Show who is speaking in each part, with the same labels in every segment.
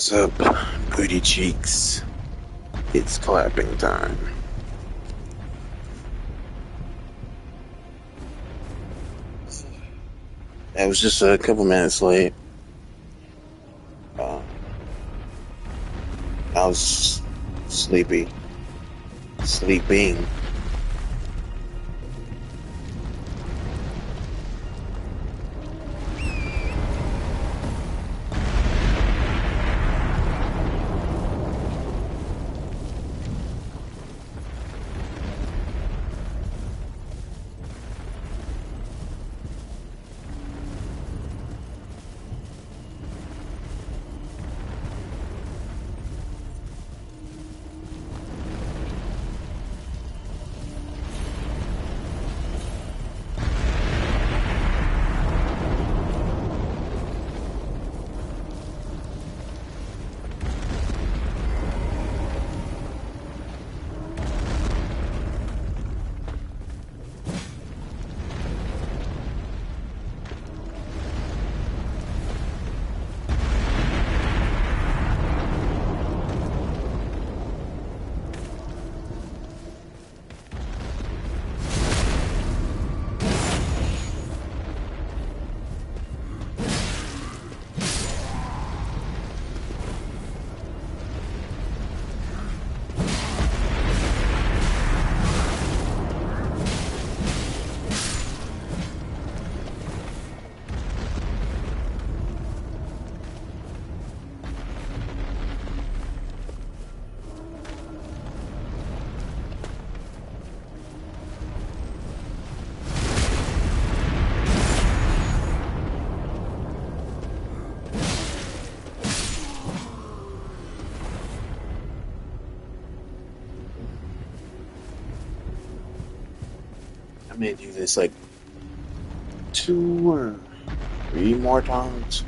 Speaker 1: What's up, booty cheeks? It's clapping time. I was just a couple minutes late. Uh, I was sleepy, sleeping. I may do this like 2 or 3 more times.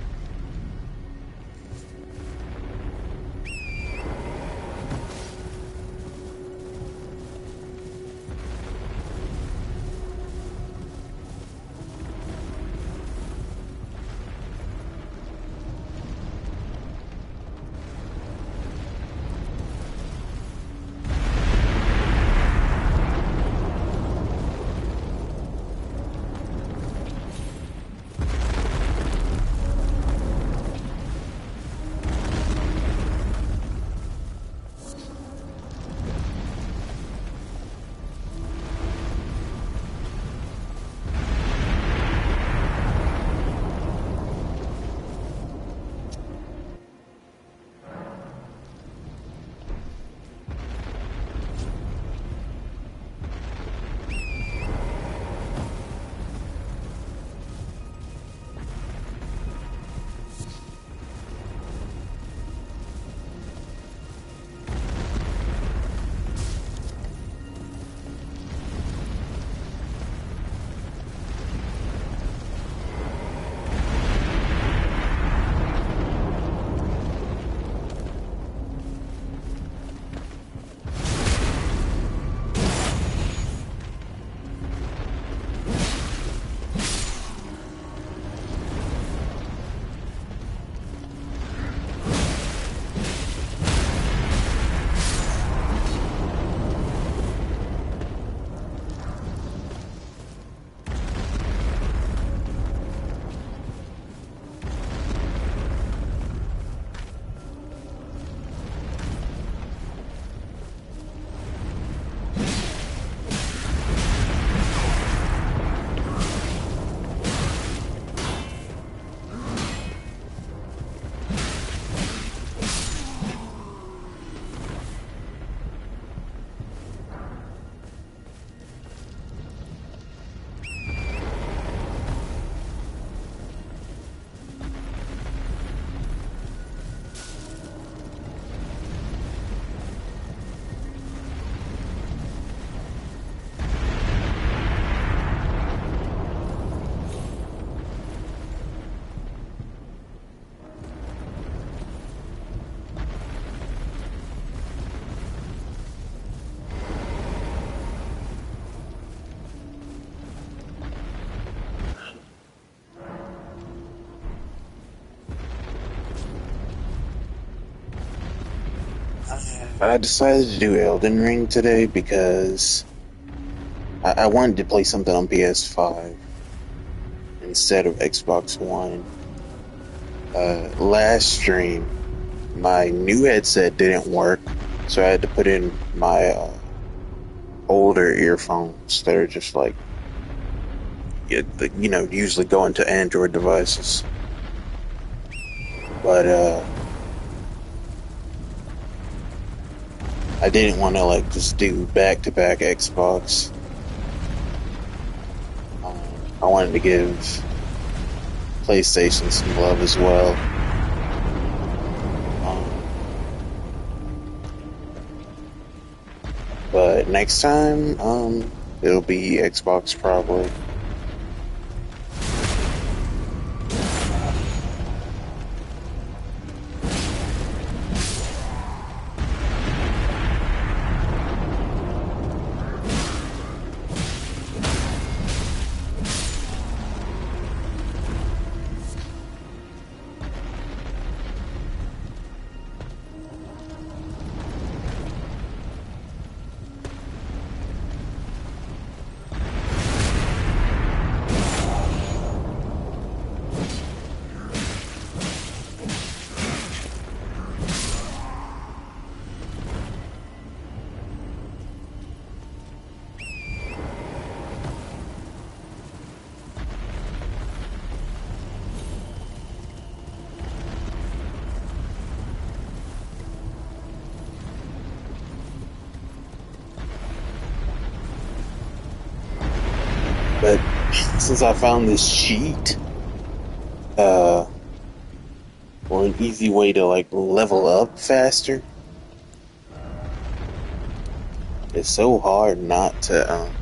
Speaker 1: I decided to do Elden Ring today because I wanted to play something on PS5 instead of Xbox One. Last stream, my new headset didn't work, so I had to put in my older earphones that are just like, usually go into Android devices. But I didn't want to like just do back to back Xbox. I wanted to give PlayStation some love as well. Um, but next time, it'll be Xbox probably. But since I found this cheat, uh, or an easy way to like level up faster, it's so hard not to.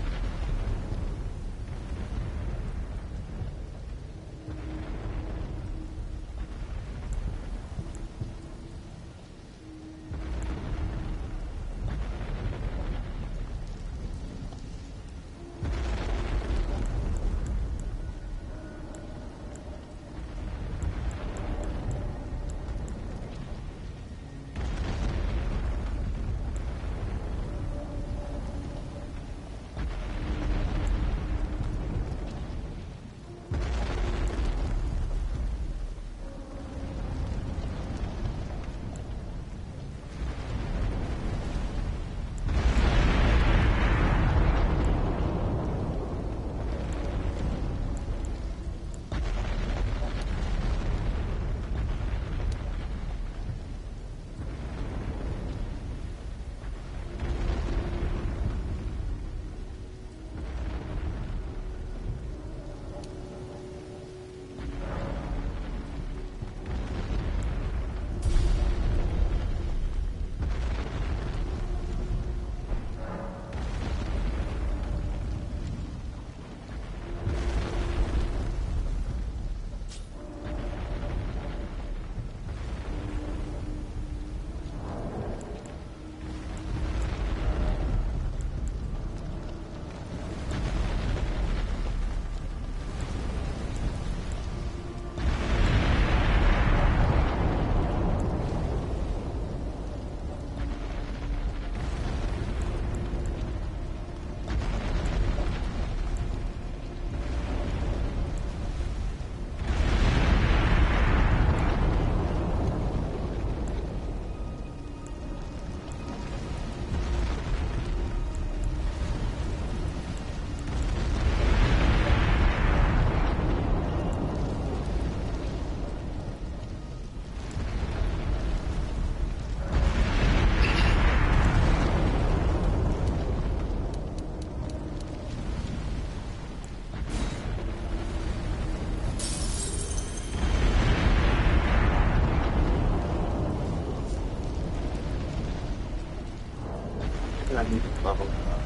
Speaker 1: I need to level up.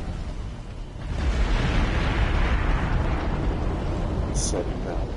Speaker 1: Set it up.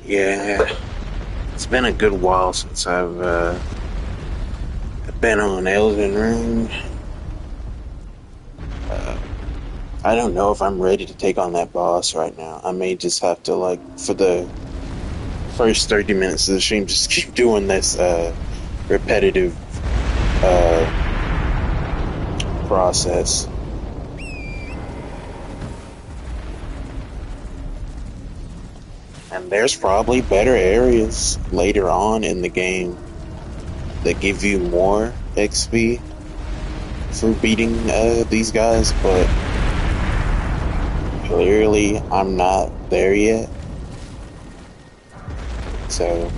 Speaker 1: Yeah, it's been a good while since I've been on Elden Ring. Uh, I don't know if I'm ready to take on that boss right now. I may just have to, like, for the first 30 minutes of the stream, just keep doing this repetitive uh, process. And there's probably better areas later on in the game that give you more XP for beating these guys, but clearly I'm not there yet. So,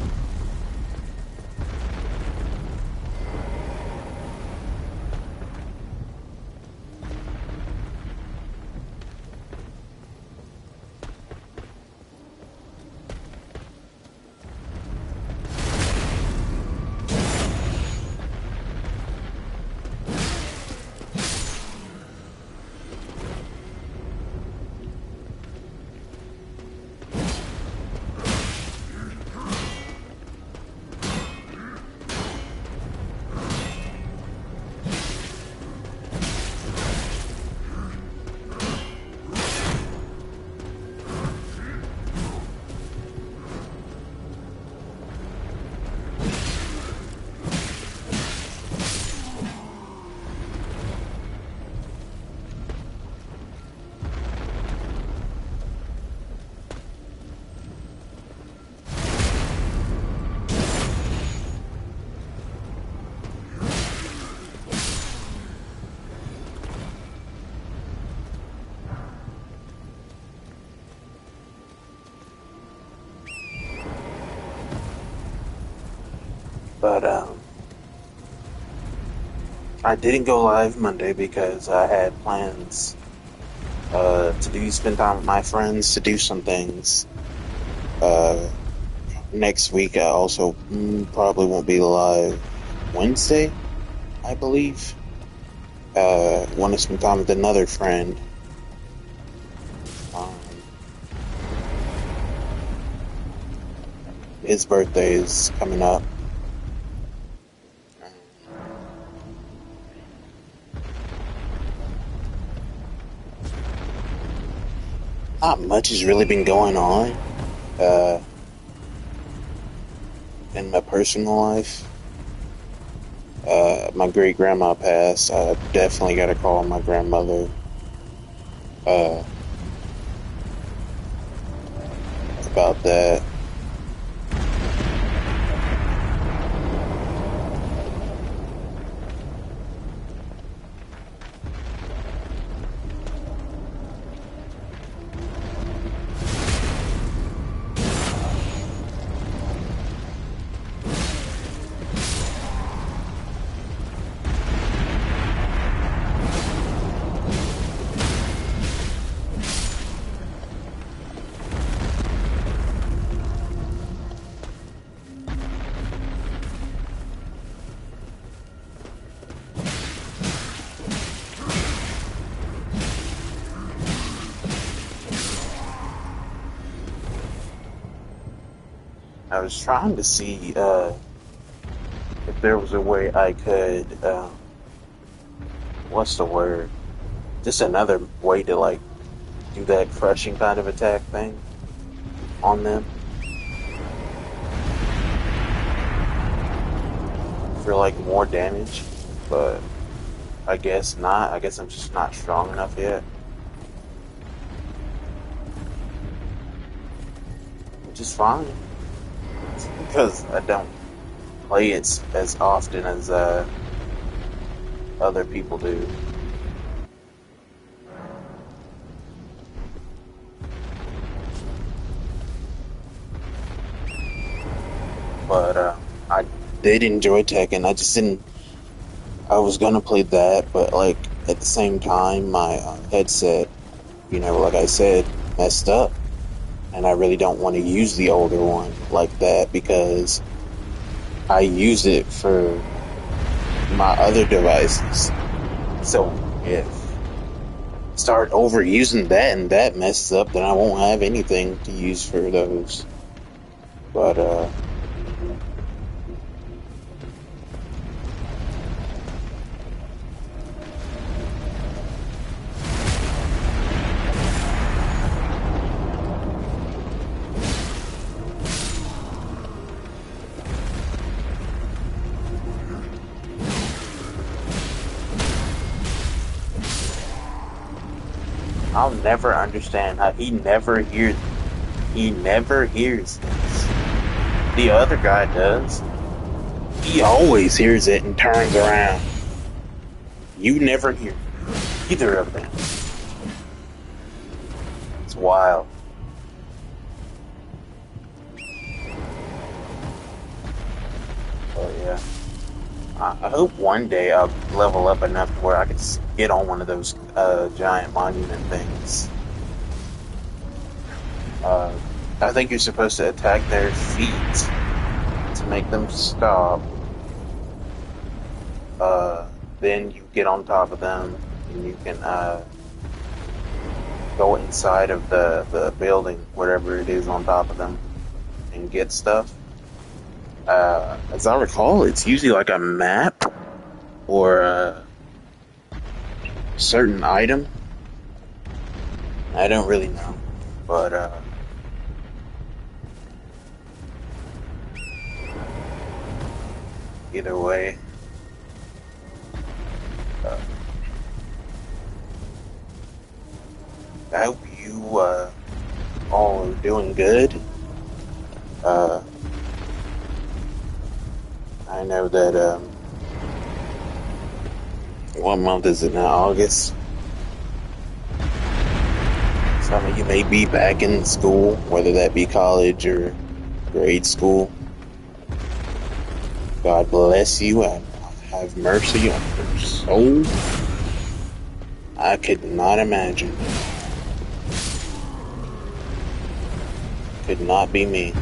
Speaker 1: but I didn't go live Monday because I had plans spend time with my friends, to do some things. Uh, Next week, I also probably won't be live Wednesday, I believe. Want to spend time with another friend. Um, his birthday is coming up. Not much has really been going on uh, in my personal life. My great grandma passed. I definitely got to call my grandmother uh, about that. I was trying to see if there was a way I could, what's the word? Just another way to, like, do that crushing kind of attack thing on them for, like, more damage. But I guess not. I guess I'm just not strong enough yet. Which is fine. Because I don't play it as often as other people do. But I did enjoy Tekken. I just didn't. I was gonna play that, but, like, at the same time, my headset, like I said, messed up, and I really don't want to use the older one like that because I use it for my other devices. So if I start overusing that and that messes up, then I won't have anything to use for those. But I'll never understand how he never hears this. The other guy does. He always hears it and turns around. You never hear either of them. It's wild. Oh yeah. I hope one day I'll level up enough to where I can get on one of those giant monument things. Uh, I think you're supposed to attack their feet to make them stop. Uh, then you get on top of them and you can go inside of the building, whatever it is on top of them, and get stuff. As I recall, it's usually like a map or a certain item. I don't really know, but either way, uh, I hope you all are doing good. Uh, I know that what month is it now? August. Some of you may be back in school, whether that be college or grade school. God bless you and have mercy on your soul. I could not imagine. Could not be me.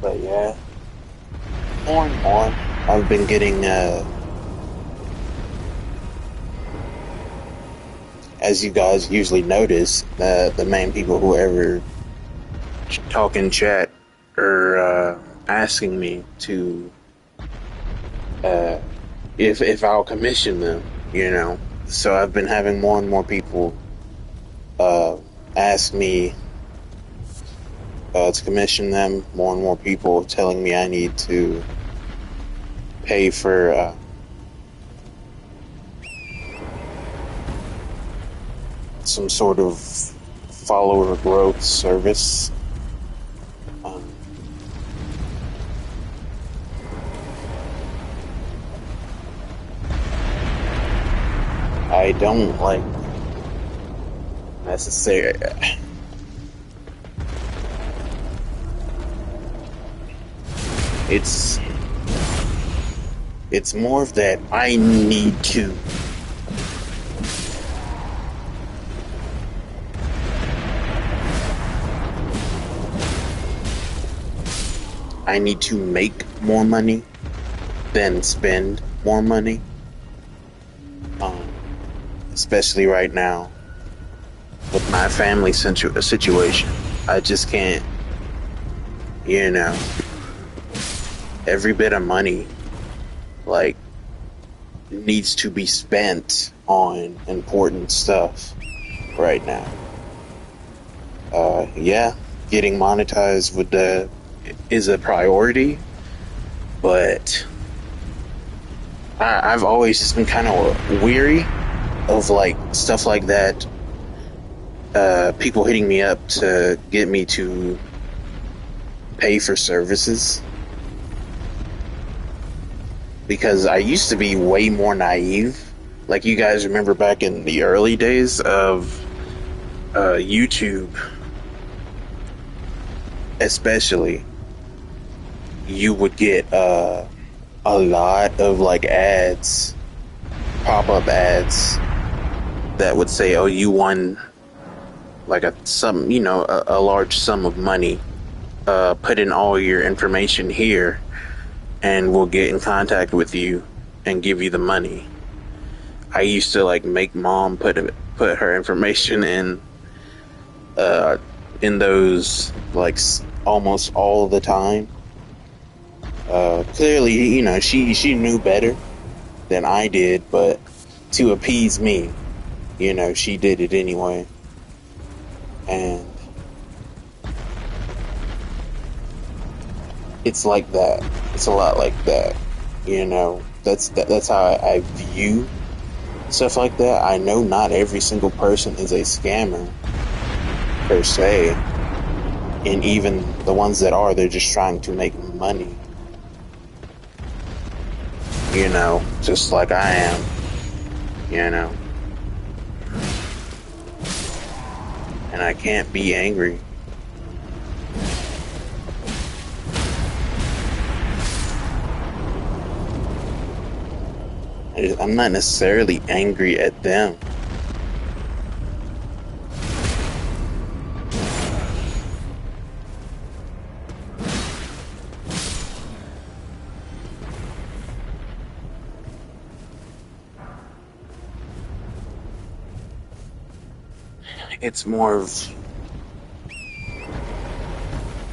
Speaker 1: But yeah, more and more, I've been getting, as you guys usually notice, the main people who ever talk in chat are asking me to, uh, if I'll commission them, you know. So I've been having more and more people uh, ask me to commission them. More and more people telling me I need to pay for some sort of follower growth service. Um, I don't like necessary. It's it's more of that I need to make more money than spend more money. Um, Especially right now with my family situation. I just can't, you know, every bit of money like needs to be spent on important stuff right now. Yeah, getting monetized with the is a priority, but I've always just been kind of weary of like stuff like that people hitting me up to get me to pay for services, because I used to be way more naive. Like, you guys remember back in the early days of YouTube, especially, you would get a lot of like ads, pop-up ads that would say, "Oh, you won like a large sum of money. Put in all your information here, and we'll get in contact with you and give you the money." I used to like make mom put her information uh, in those like almost all the time. Clearly, she knew better than I did, but to appease me, she did it anyway. And it's like that. It's a lot like that. That's how I view stuff like that. I know not every single person is a scammer per se, and even the ones that are, they're just trying to make money. Just like I am. And I can't be angry. I'm not necessarily angry at them. It's more of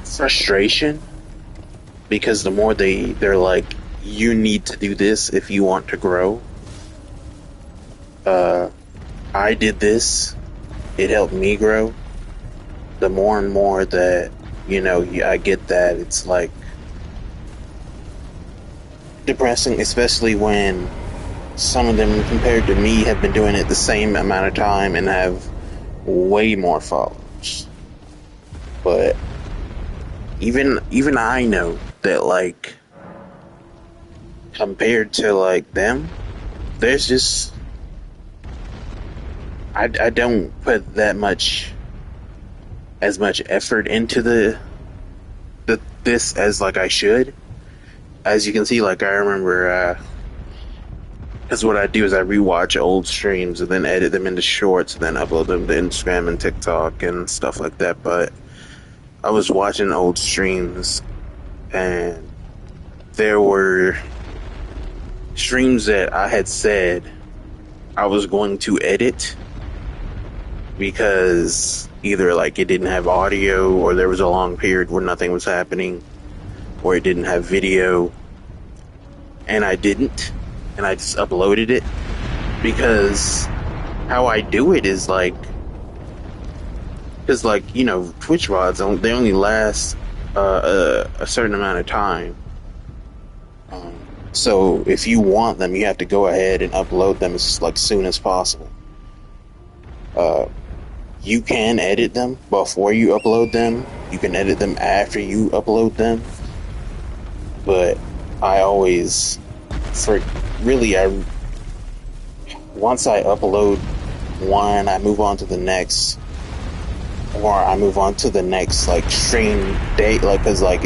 Speaker 1: frustration, because the more they're like, you need to do this if you want to grow. I did this, it helped me grow. The more and more that I get that, it's like depressing, especially when some of them compared to me have been doing it the same amount of time and have way more followers. But even I know that, like, compared to like them, there's just I don't put as much effort into this as like I should. As you can see, like, I remember, because what I do is I rewatch old streams and then edit them into shorts and then upload them to Instagram and TikTok and stuff like that. But I was watching old streams, and there were streams that I had said I was going to edit because either like it didn't have audio, or there was a long period where nothing was happening, or it didn't have video, and I didn't, and I just uploaded it. Because how I do it is like, because like, Twitch VODs, they only last a certain amount of time. So if you want them, you have to go ahead and upload them as like soon as possible. You can edit them before you upload them. You can edit them after you upload them. But I always, once I upload one, I move on to the next, or I move on to the next like stream date, like, cause like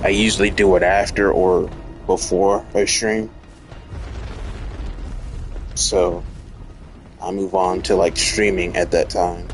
Speaker 1: I usually do it after or before a stream. So I move on to like streaming at that time.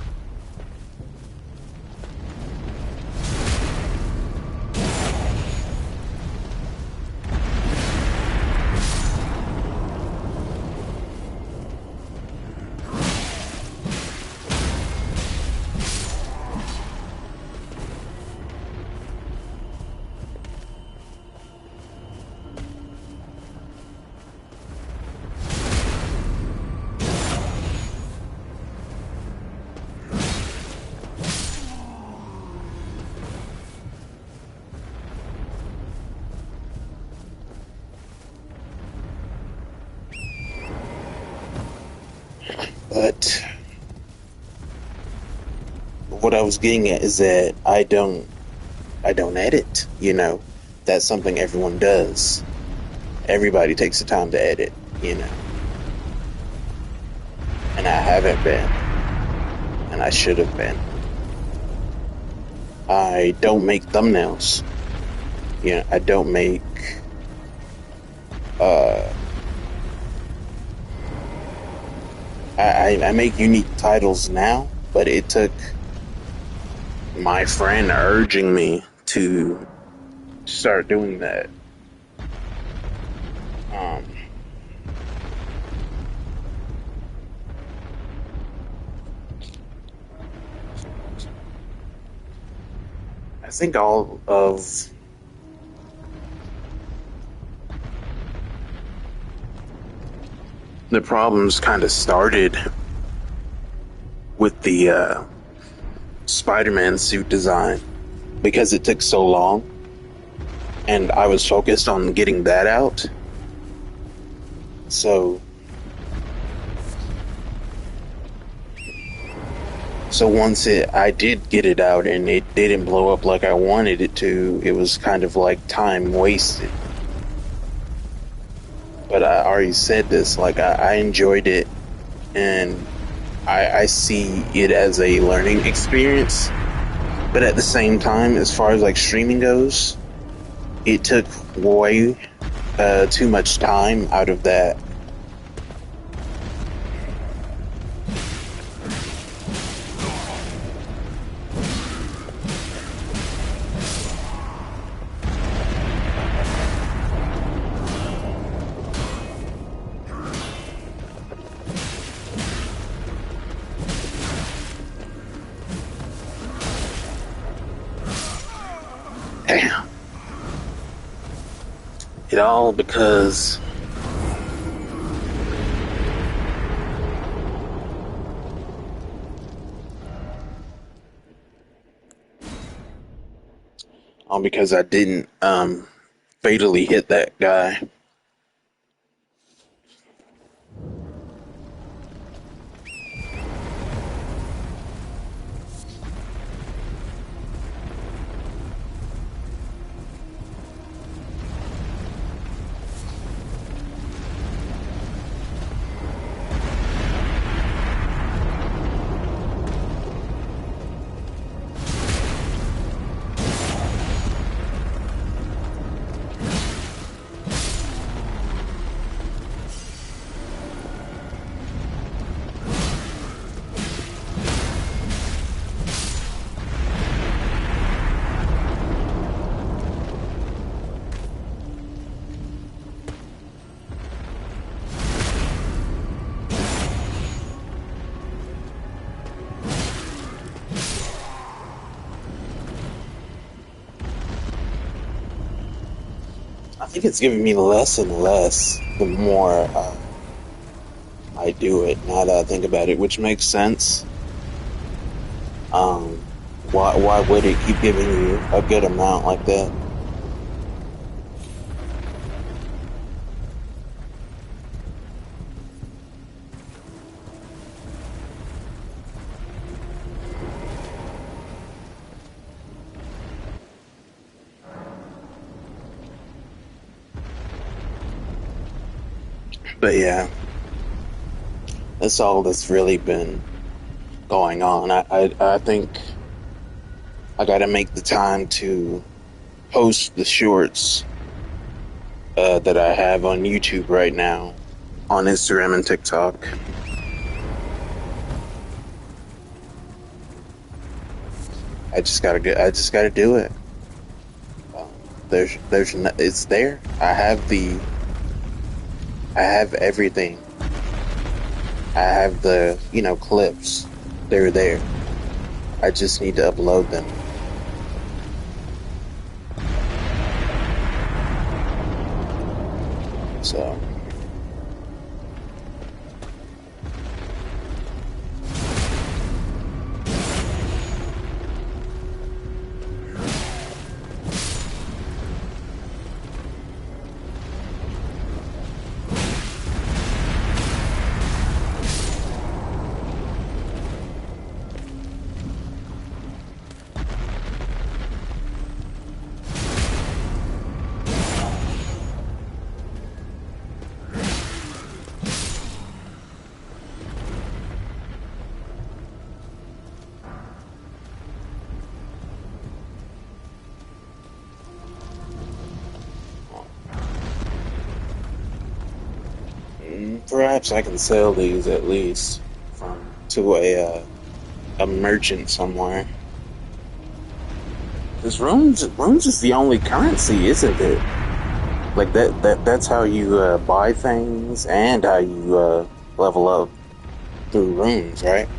Speaker 1: what I was getting at is that I don't edit. That's something everyone does. Everybody takes the time to edit. And I haven't been, and I should have been. I don't make thumbnails. I don't make uh I make unique titles now, but it took my friend urging me to start doing that. Um, I think all of the problems kind of started with the Spider-Man suit design because it took so long, and I was focused on getting that out. So once I did get it out and it didn't blow up like I wanted it to, it was kind of like time wasted. But I already said this, like I enjoyed it, and I see it as a learning experience. But at the same time, as far as like streaming goes, it took way too much time out of that. Damn. It all because I didn't fatally hit that guy. I think it's giving me less and less the more I do it. Now that I think about it, which makes sense. Um, why would it keep giving you a good amount like that? But yeah, that's all that's really been going on. I think I got to make the time to post the shorts that I have on YouTube right now, on Instagram and TikTok. I just gotta do it. It's there. I have everything. I have the, clips. They're there. I just need to upload them. So. Perhaps I can sell these at least from to a merchant somewhere. Because runes is the only currency, isn't it? Like that's how you buy things and how you level up through runes, right?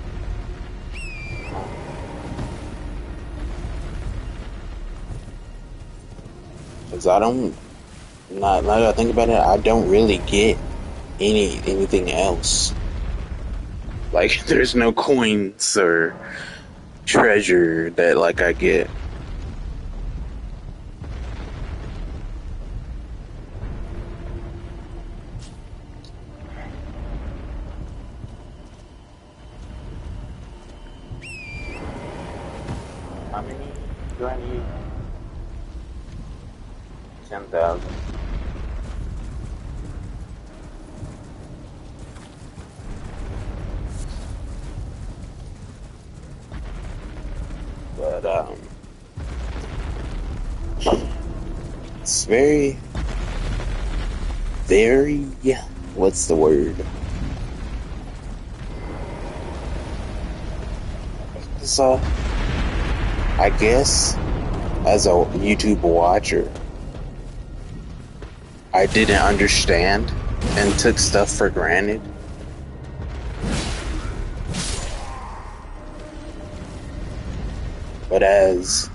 Speaker 1: Because I don't, not now that I think about it, I don't really get anything else. Like there's no coins or treasure that like I get. How many do I need? 10,000. But it's very, what's the word? So, I guess as a YouTube watcher, I didn't understand and took stuff for granted. But as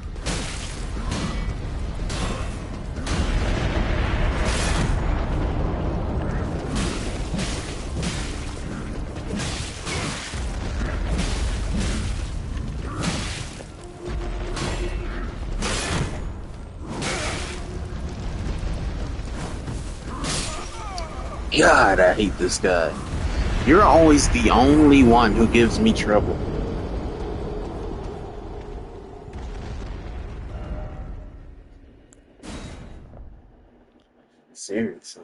Speaker 1: God, I hate this guy. You're always the only one who gives me trouble. Seriously.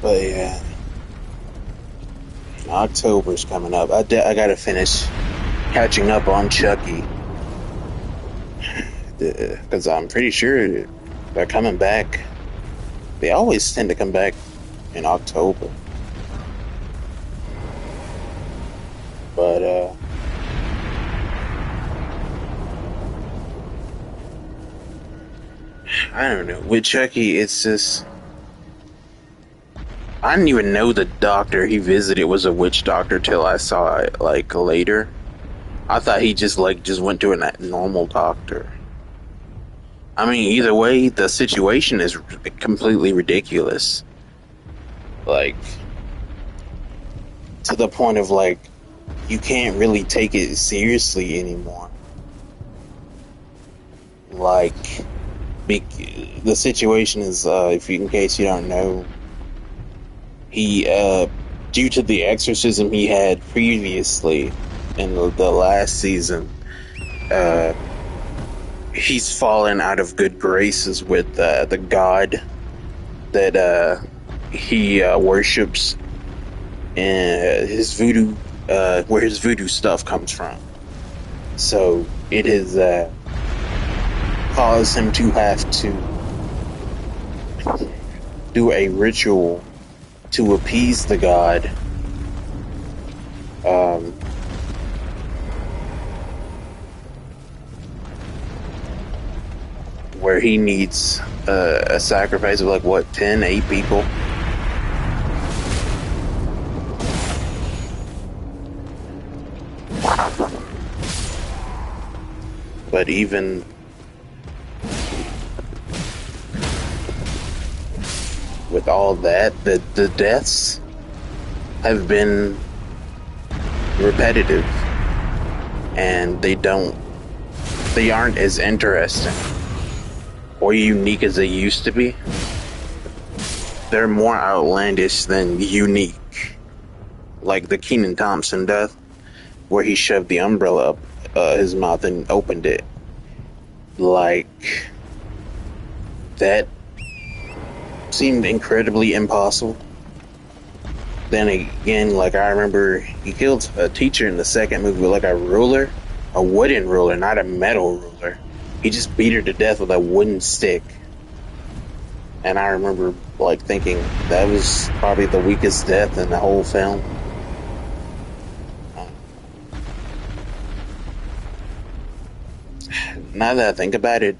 Speaker 1: But yeah, October's coming up. I gotta finish catching up on Chucky. Because I'm pretty sure they're coming back. They always tend to come back in October. But I don't know. With Chucky, it's just I didn't even know the doctor he visited was a witch doctor till I saw it like later. I thought he just went to a normal doctor. I mean, either way, the situation is completely ridiculous. Like to the point of like you can't really take it seriously anymore. Like the situation is, if you, in case you don't know, he due to the exorcism he had previously in the last season, uh, he's fallen out of good graces with the god that he worships, and his voodoo, where his voodoo stuff comes from. So it has caused him to have to do a ritual to appease the god. Um, where he needs a sacrifice of like what 8 people. But even with all that, the deaths have been repetitive, and they aren't as interesting or unique as they used to be. They're more outlandish than unique, like the Kenan Thompson death, where he shoved the umbrella up his mouth and opened it. Like, that seemed incredibly impossible. Then again, like, I remember he killed a teacher in the second movie with like a ruler, a wooden ruler, not a metal ruler. He just beat her to death with a wooden stick. And I remember like thinking that was probably the weakest death in the whole film. Now that I think about it,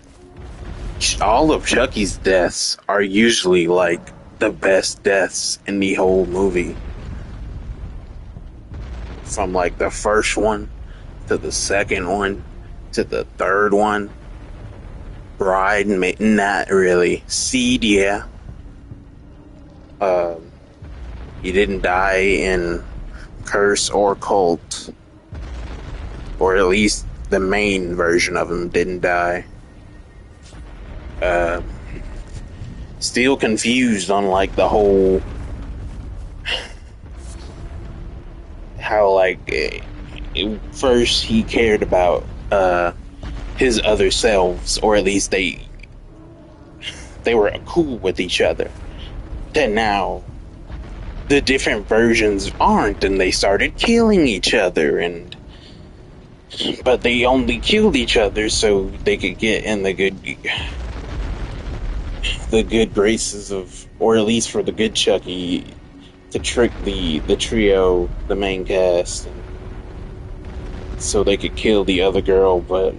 Speaker 1: all of Chucky's deaths are usually like the best deaths in the whole movie. From like the first one to the second one to the third one. Bride, not really. Seed, yeah. He didn't die in Curse or Cult. Or at least the main version of him didn't die. Still confused on like the whole how like first he cared about his other selves, or at least they were cool with each other. Then now the different versions aren't, and they started killing each other, but they only killed each other so they could get in the good graces of, or at least for the good Chucky, to trick the trio, the main cast, so they could kill the other girl. But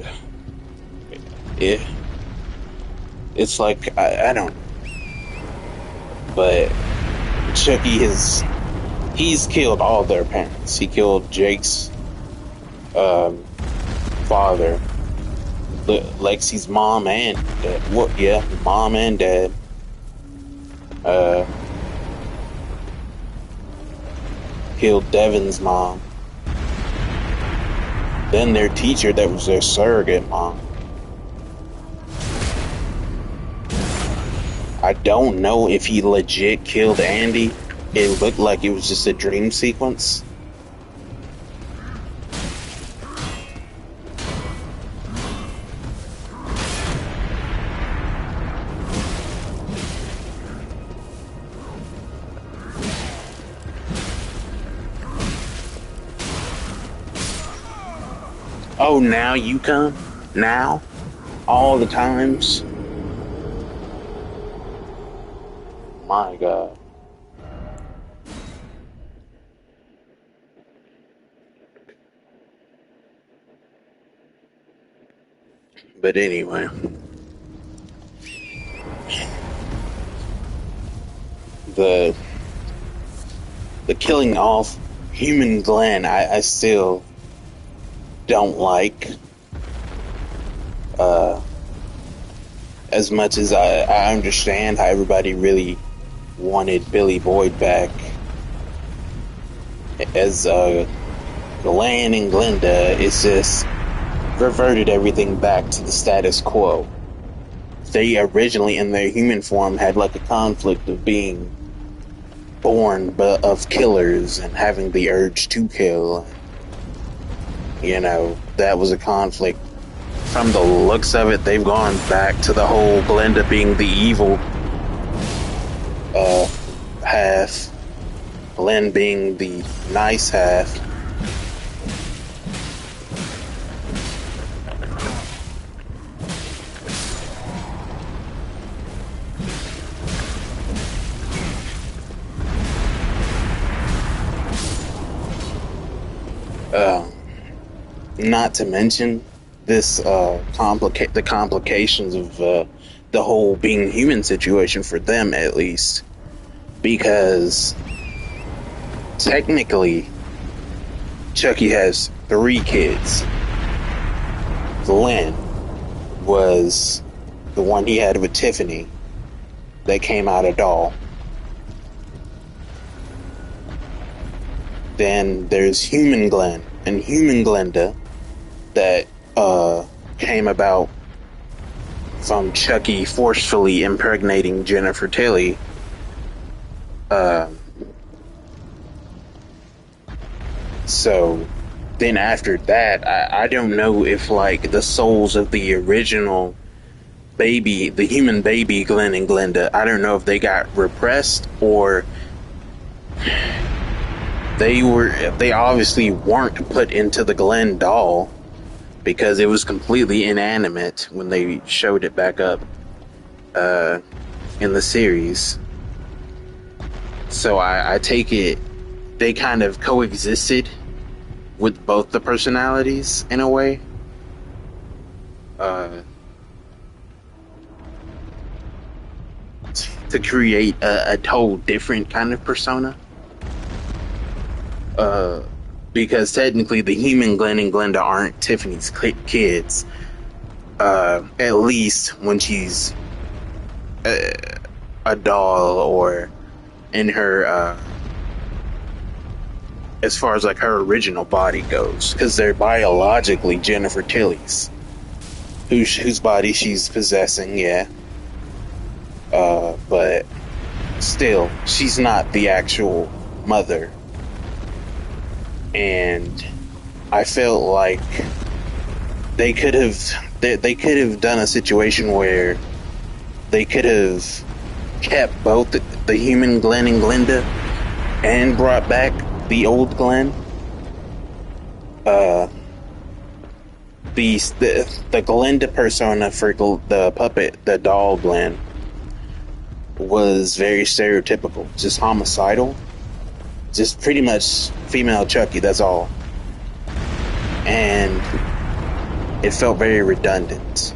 Speaker 1: it's like I don't. But Chucky he's killed all their parents. He killed Jake's father, Lexi's mom and dad. What? Yeah, mom and dad. Killed Devin's mom. Then their teacher that was their surrogate mom. I don't know if he legit killed Andy. It looked like it was just a dream sequence. Oh, now you come? Now? All the times? My God. But anyway. The killing off human Glenn, I still don't like. As much as I understand how everybody really wanted Billy Boyd back as Glenn and Glenda, it's just reverted everything back to the status quo. They originally, in their human form, had like a conflict of being born of killers and having the urge to kill. You know, that was a conflict. From the looks of it, they've gone back to the whole Glenda being the evil half, Glenn being the nice half. not to mention this complicate the complications of the whole being human situation for them, at least, because technically Chucky has 3 kids. Glenn was the one he had with Tiffany that came out a doll. Then there's human Glenn and human Glenda that came about from Chucky forcefully impregnating Jennifer Tilly. So then after that, I don't know if like the souls of the original baby, the human baby Glenn and Glenda, I don't know if they got repressed or they obviously weren't put into the Glenn doll because it was completely inanimate when they showed it back up in the series. So I take it they kind of coexisted with both the personalities in a way. To create a whole different kind of persona. Because technically the human Glenn and Glenda aren't Tiffany's kids. At least when she's a doll or in her, as far as like her original body goes. Because they're biologically Jennifer Tilly's. Whose body she's possessing, yeah. But still, she's not the actual mother. And I felt like they could have done a situation where they could have kept both the human Glenn and Glenda and brought back the old Glenn. The Glenda persona for the puppet, the doll Glenn, was very stereotypical, just homicidal, just pretty much female Chucky, that's all. And it felt very redundant.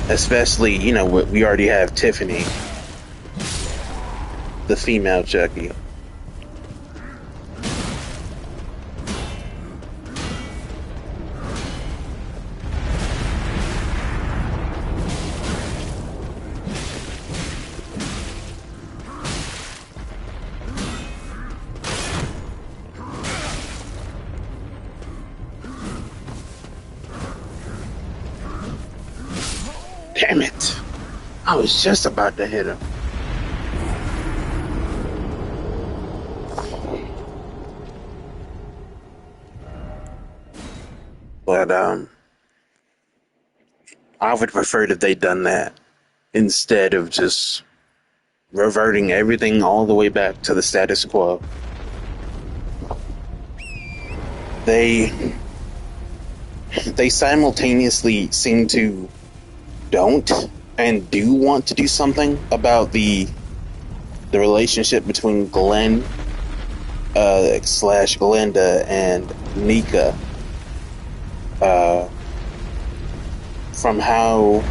Speaker 1: Especially, you know, we already have Tiffany, the female Chucky. Damn it! I was just about to hit him. But, I would prefer if they'd done that instead of just reverting everything all the way back to the status quo. They simultaneously seem to don't and do want to do something about the relationship between Glenn slash Glenda and Nika. From how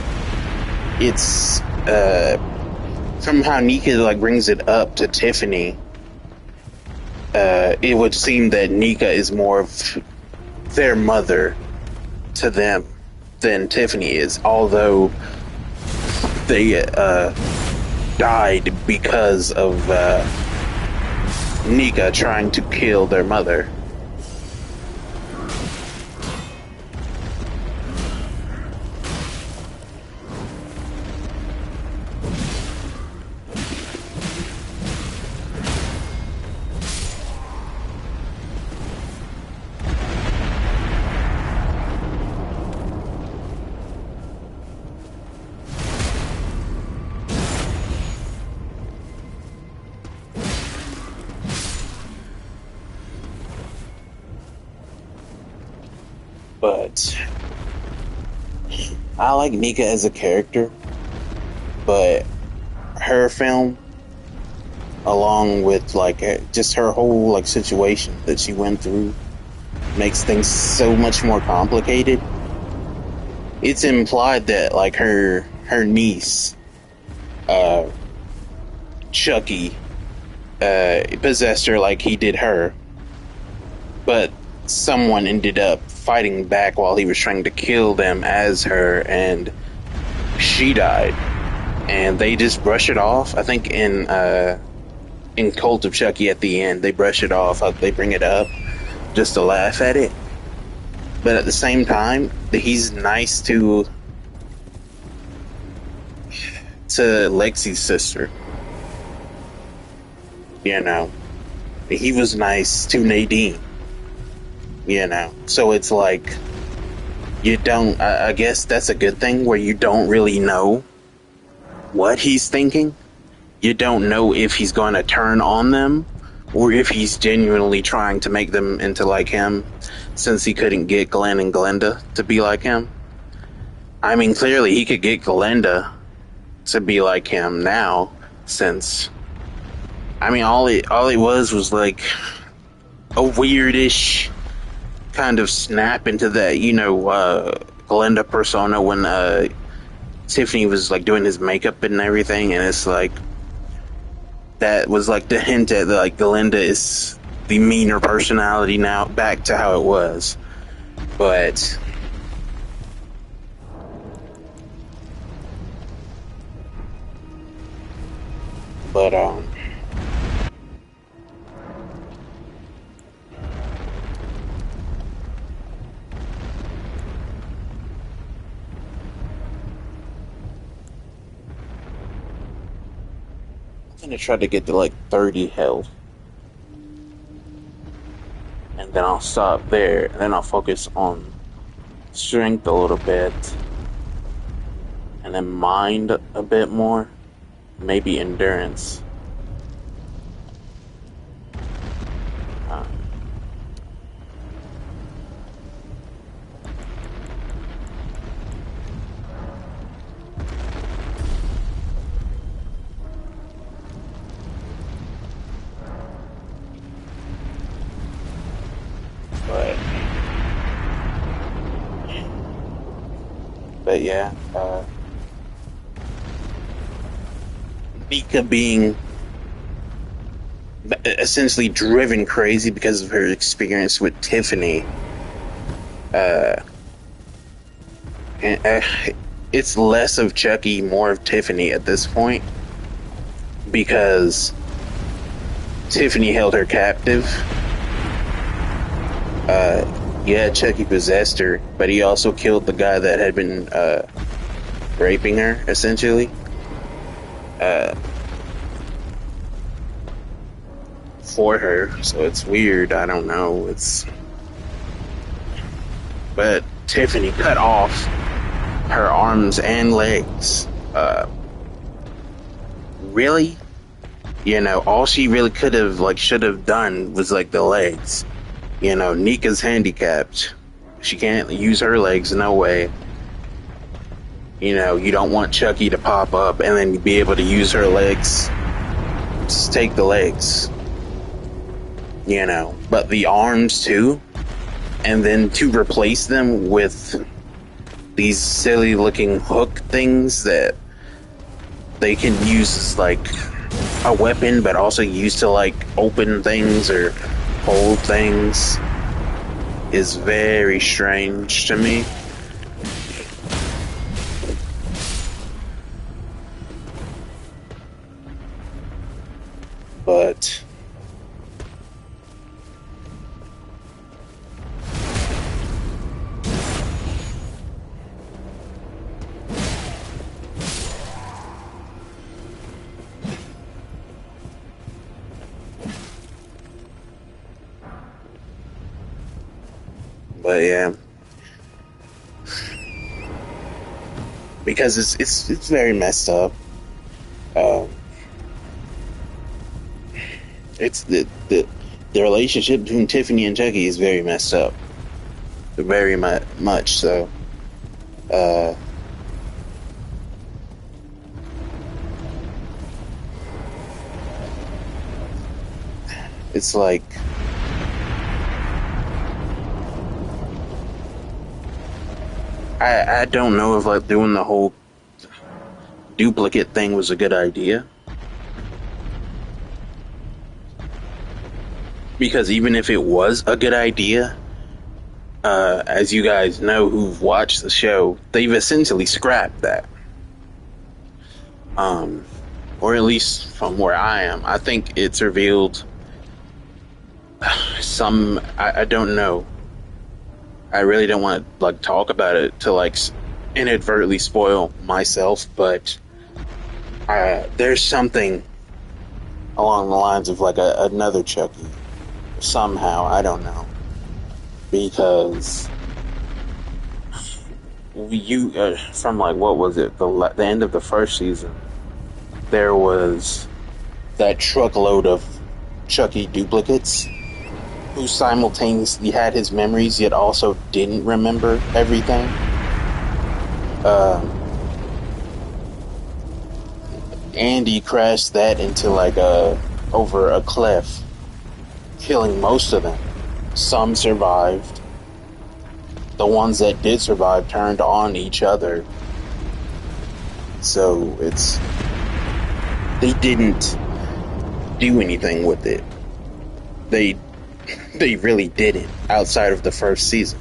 Speaker 1: it's from how Nika like brings it up to Tiffany, it would seem that Nika is more of their mother to them than Tiffany is, although they died because of Nika trying to kill their mother. But I like Nika as a character, but her film, along with like just her whole like situation that she went through, makes things so much more complicated. It's implied that like her niece, uh, Chucky, possessed her like he did her, but someone ended up fighting back while he was trying to kill them as her, and she died. And they just brush it off. I think in Cult of Chucky at the end, they brush it off. They bring it up just to laugh at it. But at the same time, he's nice to Lexi's sister. You know, he was nice to Nadine. You know, so it's like you don't. I guess that's a good thing where you don't really know what he's thinking. You don't know if he's going to turn on them or if he's genuinely trying to make them into like him, since he couldn't get Glenn and Glenda to be like him. I mean, clearly he could get Glenda to be like him now, since I mean all it was like a weirdish kind of snap into that, Glenda persona when Tiffany was like doing his makeup and everything, and it's like that was like the hint at like Glenda is the meaner personality now, back to how it was. But but I'm gonna try to get to like 30 health, and then I'll stop there, and then I'll focus on strength a little bit, and then mind a bit more, maybe endurance. Uh, but but yeah, Mika being essentially driven crazy because of her experience with Tiffany. Uh, and, it's less of Chucky, more of Tiffany at this point, because Tiffany held her captive. Yeah, Chucky possessed her, but he also killed the guy that had been raping her, essentially. Uh, for her, so it's weird. I don't know. But Tiffany cut off her arms and legs. Really? All she really could have, should have done was, the legs. Nika's handicapped. She can't use her legs, no way. You don't want Chucky to pop up and then be able to use her legs. Just take the legs. But the arms too. And then to replace them with these silly looking hook things that they can use as a weapon, but also use to open things or hold things, is very strange to me. But yeah, because it's very messed up. Um, it's the relationship between Tiffany and Chucky is very messed up, very much so. Uh, It's like I don't know if like doing the whole duplicate thing was a good idea, because even if it was a good idea, as you guys know who've watched the show, they've essentially scrapped that. Um, or at least from where I am, I think it's revealed some. I don't know. I really don't want to like talk about it to like inadvertently spoil myself, but there's something along the lines of like another Chucky. Somehow, I don't know, because you from like what was it the end of the first season, there was that truckload of Chucky duplicates who simultaneously had his memories yet also didn't remember everything. Andy crashed that into like over a cliff, killing most of them. Some survived. The ones that did survive turned on each other. So they didn't do anything with it. They really didn't, outside of the first season.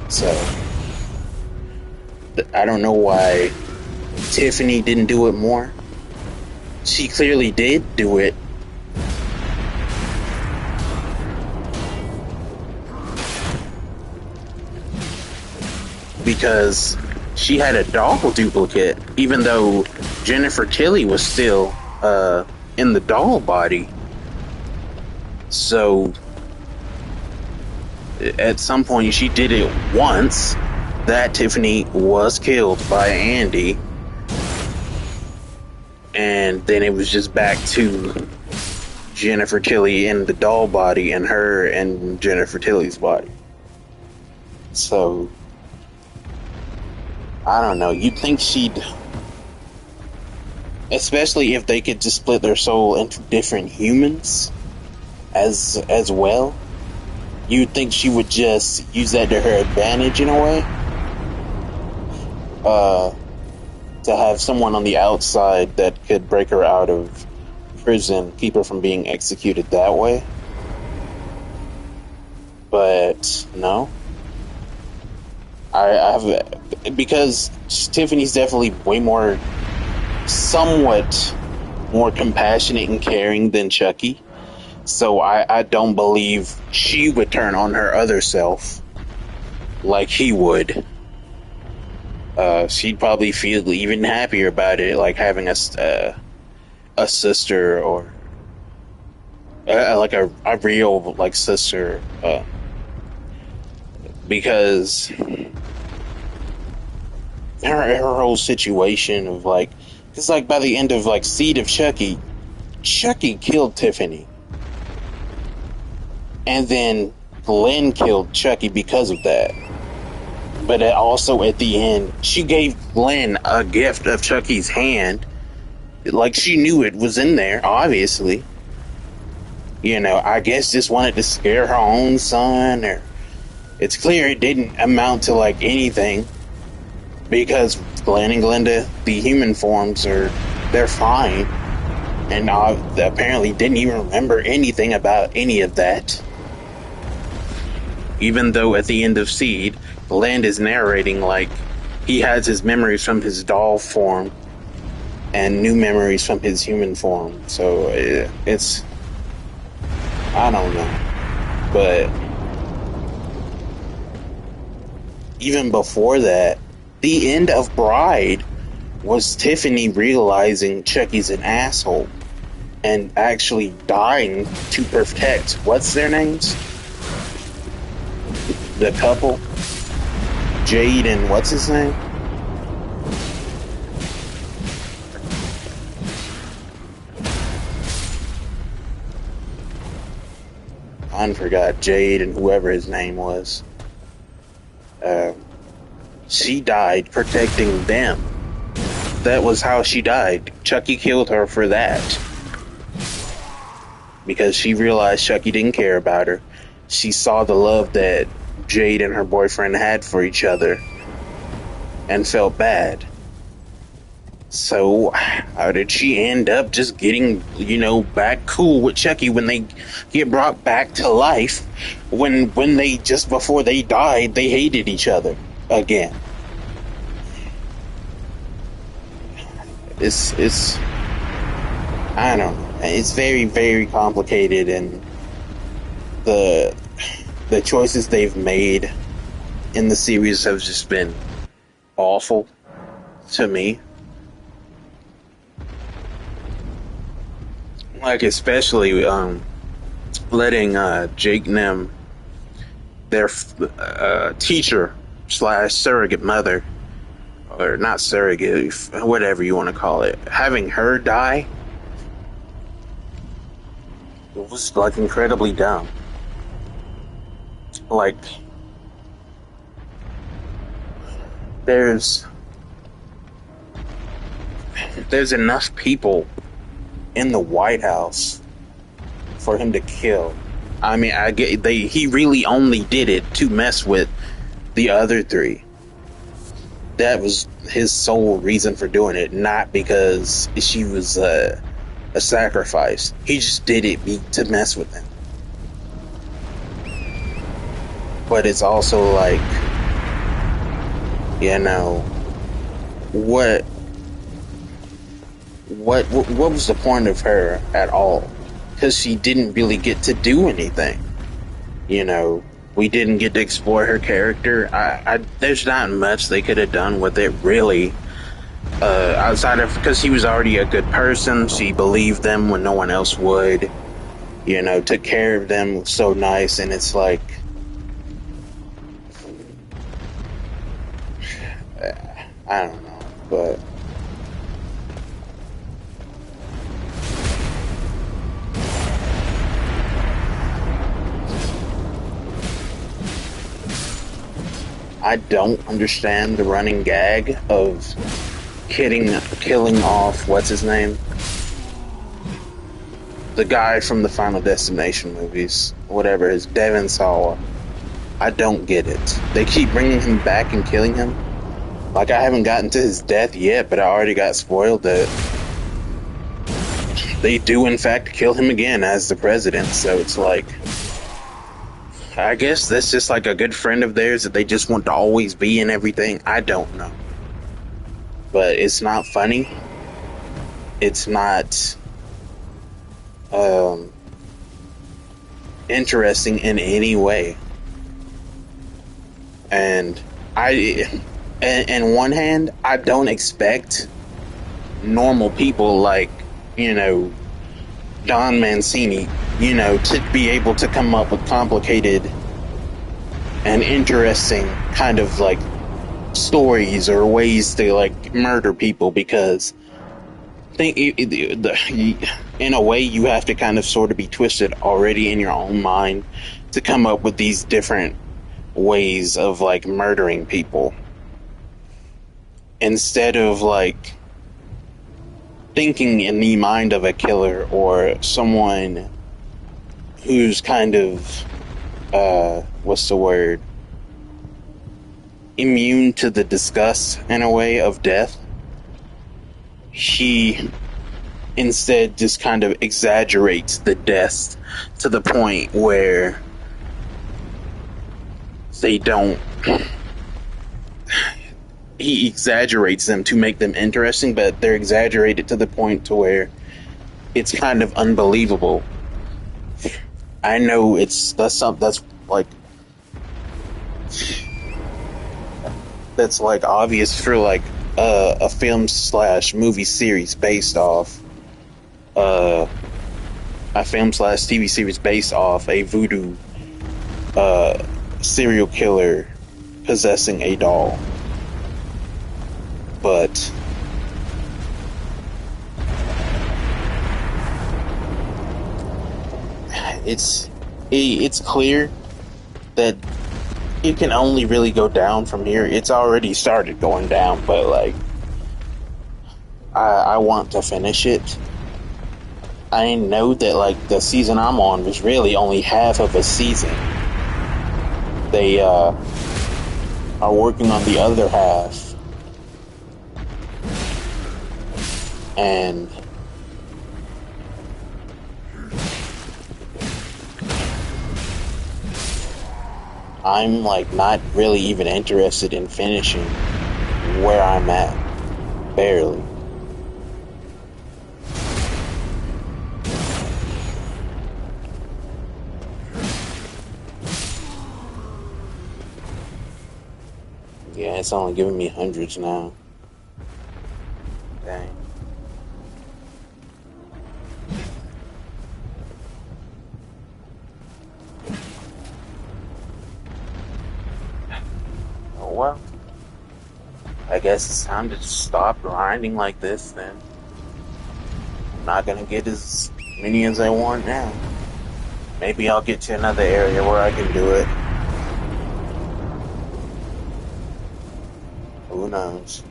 Speaker 1: So I don't know why Tiffany didn't do it more. She clearly did do it. Because she had a doll duplicate, even though Jennifer Tilly was still in the doll body. So at some point she did it once. That Tiffany was killed by Andy. And then it was just back to Jennifer Tilly in the doll body and her in Jennifer Tilly's body. So I don't know. You'd think she'd, especially if they could just split their soul into different humans as well. You'd think she would just use that to her advantage in a way. To have someone on the outside that could break her out of prison, keep her from being executed that way. But no. I have, because Tiffany's definitely somewhat more compassionate and caring than Chucky. So I don't believe she would turn on her other self like he would. She'd probably feel even happier about it, like having a sister, or like a real like sister, because her whole situation of like, because like by the end of like Seed of Chucky, Chucky killed Tiffany, and then Glenn killed Chucky because of that. But also at the end, she gave Glenn a gift of Chucky's hand. Like, she knew it was in there, obviously. You know, I guess just wanted to scare her own son, or it's clear it didn't amount to like anything, because Glenn and Glenda, the human forms, they're fine, and apparently didn't even remember anything about any of that. Even though at the end of Seed, Glenn is narrating like he has his memories from his doll form and new memories from his human form. So it's, I don't know. But even before that, the end of Bride was Tiffany realizing Chucky's an asshole and actually dying to protect, what's their names? The couple? Jade and what's his name? I forgot. Jade and whoever his name was. She died protecting them. That was how she died. Chucky killed her for that. because she realized Chucky didn't care about her. She saw the love that Jade and her boyfriend had for each other and felt bad. So, how did she end up just getting, back cool with Chucky when they get brought back to life? When they, just before they died, they hated each other again. It's I don't know. It's very, very complicated, and the choices they've made in the series have just been awful to me. Like, especially letting Jake Nem, their teacher slash surrogate mother, or not surrogate, whatever you want to call it, having her die, it was like incredibly dumb. Like, there's enough people in the White House for him to kill. I mean, he really only did it to mess with the other three. That was his sole reason for doing it, not because she was a sacrifice. He just did it to mess with them. But it's also like, what was the point of her at all? Because she didn't really get to do anything. We didn't get to explore her character. There's not much they could have done with it, really. Outside of, because she was already a good person, she believed them when no one else would. Took care of them so nice, and it's like, I don't know, but I don't understand the running gag of killing off, what's his name? The guy from the Final Destination movies, whatever, is Devon Sawa. I don't get it. They keep bringing him back and killing him. Like, I haven't gotten to his death yet, but I already got spoiled that they do in fact kill him again as the president. So it's like, I guess that's just like a good friend of theirs that they just want to always be in everything. I don't know. But it's not funny. It's not interesting in any way. And in one hand, I don't expect normal people like, Don Mancini, to be able to come up with complicated and interesting kind of like stories or ways to like murder people, because in a way you have to kind of sort of be twisted already in your own mind to come up with these different ways of like murdering people, instead of like thinking in the mind of a killer or someone who's kind of immune to the disgust in a way of death. He instead just kind of exaggerates the deaths to the point where they don't he exaggerates them to make them interesting, but they're exaggerated to the point to where it's kind of unbelievable. I know that's like obvious for like a film slash movie series based off a film slash TV series based off a voodoo serial killer possessing a doll. But it's clear that it can only really go down from here. It's already started going down, but like I want to finish it. I didn't know that like the season I'm on was really only half of a season. They are working on the other half, and I'm like not really even interested in finishing where I'm at. Barely. Yeah, it's only giving me hundreds now. Dang. Oh well. I guess it's time to stop grinding like this then. I'm not gonna get as many as I want now. Maybe I'll get to another area where I can do it. Who knows?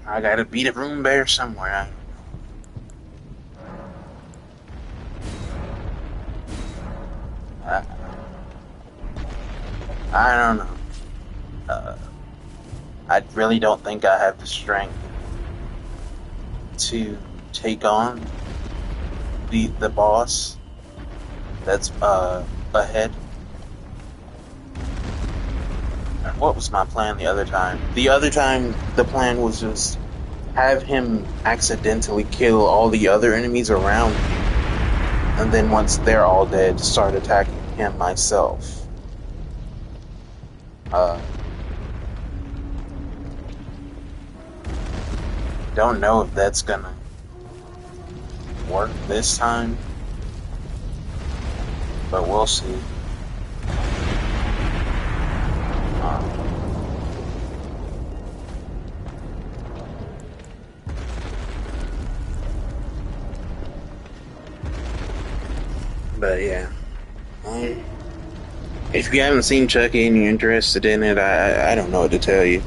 Speaker 1: I gotta beat a room bear somewhere. I, I don't know. Uh, I really don't think I have the strength to take on the boss that's ahead. What was my plan the other time? The other time, the plan was just have him accidentally kill all the other enemies around me, and then once they're all dead, start attacking him myself. Uh, don't know if that's gonna work this time, but we'll see. But yeah, um, if you haven't seen Chucky and you're interested in it, I don't know what to tell you.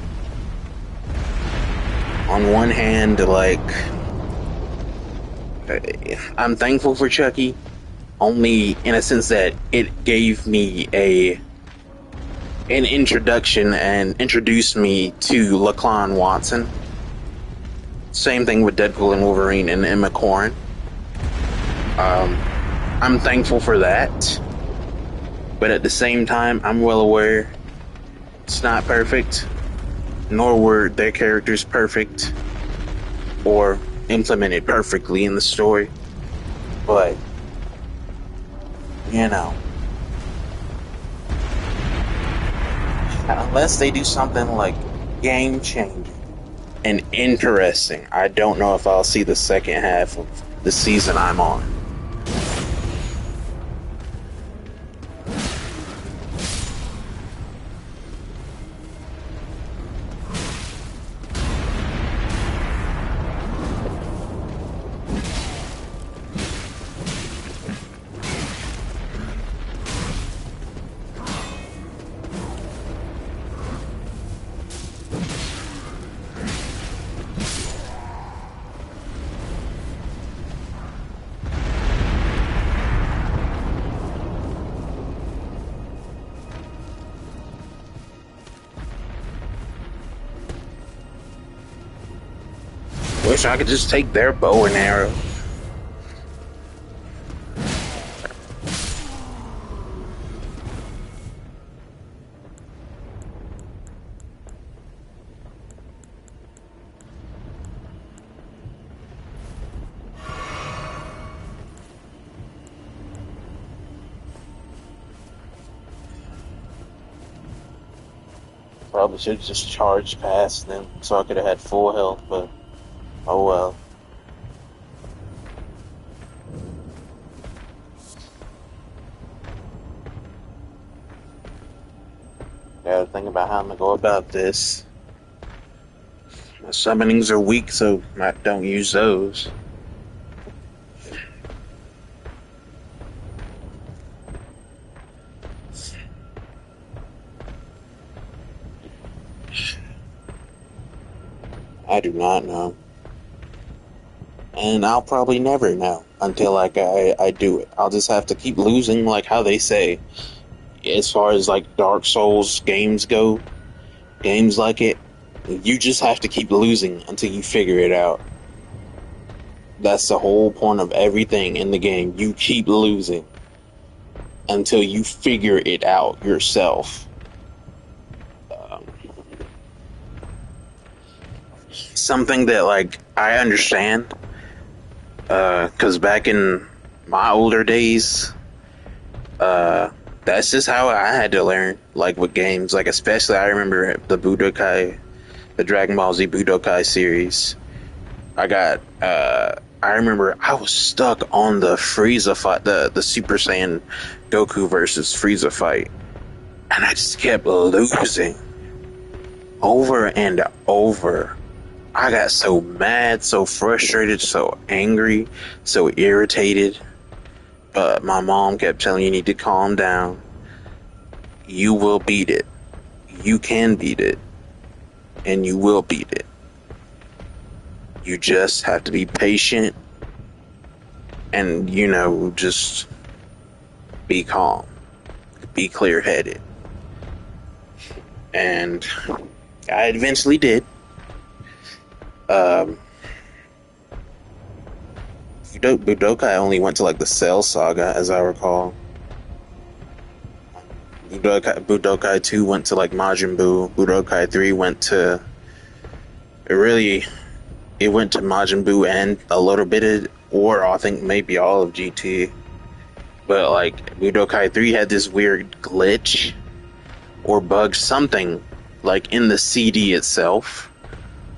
Speaker 1: On one hand, like I'm thankful for Chucky, only in a sense that it gave me an introduction and introduced me to Laquan Watson. Same thing with Deadpool and Wolverine and Emma Corrin. I'm thankful for that, but at the same time, I'm well aware it's not perfect, nor were their characters perfect or implemented perfectly in the story. But, you know, unless they do something like game changing and interesting, I don't know if I'll see the second half of the season I'm on. Wish I could just take their bow and arrow. Probably should have just charged past them so I could have had full health, but oh well. Gotta think about how I'm gonna go about this. My summonings are weak, so I don't use those. I do not know. And I'll probably never know until like I do it. I'll just have to keep losing, like how they say. As far as like Dark Souls games go, games like it, you just have to keep losing until you figure it out. That's the whole point of everything in the game. You keep losing until you figure it out yourself. Um, Something that like I understand, because back in my older days, uh, that's just how I had to learn. Like with games, like especially I remember the Budokai, the Dragon Ball Z Budokai series. I remember I was stuck on the Frieza fight, the Super Saiyan Goku versus Frieza fight, and I just kept losing over and over. I got so mad, so frustrated, so angry, so irritated. But my mom kept telling me, you need to calm down. You will beat it. You can beat it. And you will beat it. You just have to be patient and, just be calm. Be clear headed. And I eventually did. Um, Budokai only went to like the Cell Saga, as I recall. Budokai 2 went to like Majin Buu. Budokai 3 went to. It went to Majin Buu and a little bit of, or I think maybe all of GT. But like Budokai 3 had this weird glitch or bug, something like in the CD itself,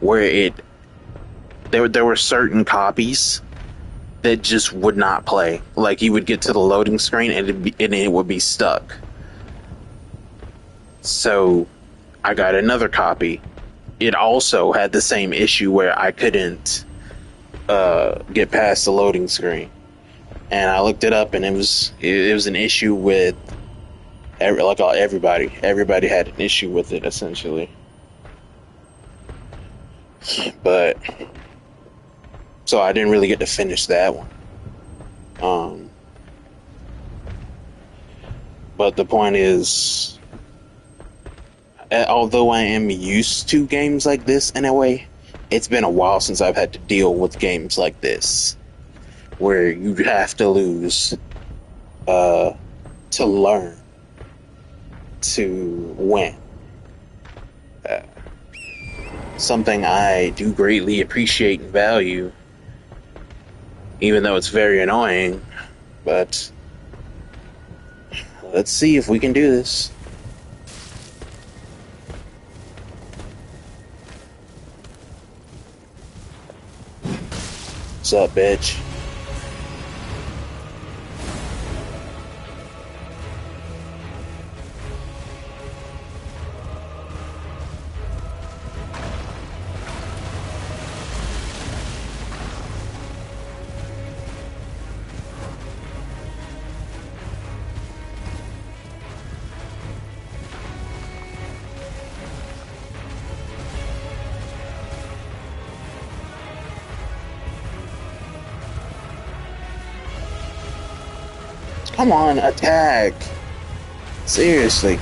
Speaker 1: where there were certain copies that just would not play. Like you would get to the loading screen and it would be stuck. So I got another copy. It also had the same issue where I couldn't get past the loading screen. And I looked it up, and it was an issue with everybody. Everybody had an issue with it essentially. But so I didn't really get to finish that one. But the point is, although I am used to games like this in a way, it's been a while since I've had to deal with games like this, where you have to lose to learn to win. Uh, Something I do greatly appreciate and value, even though it's very annoying. But let's see if we can do this. What's up, bitch? Come on, attack! Seriously.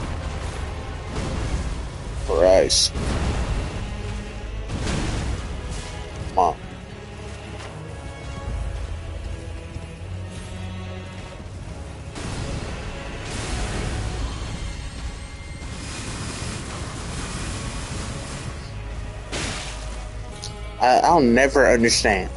Speaker 1: Christ. Come on. I'll never understand.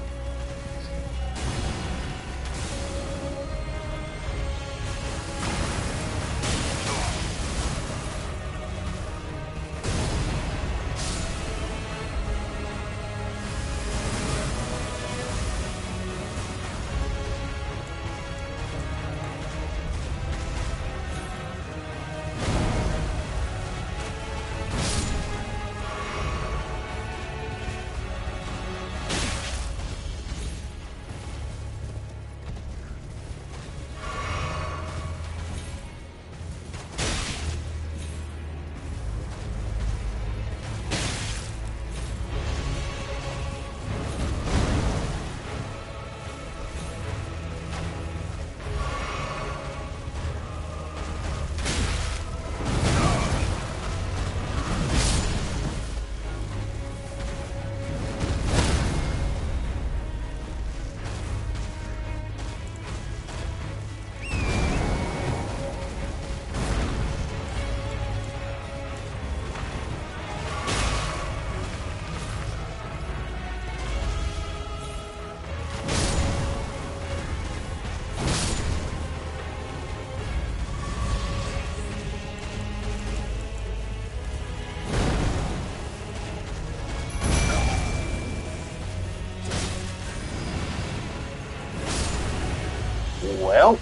Speaker 1: Well,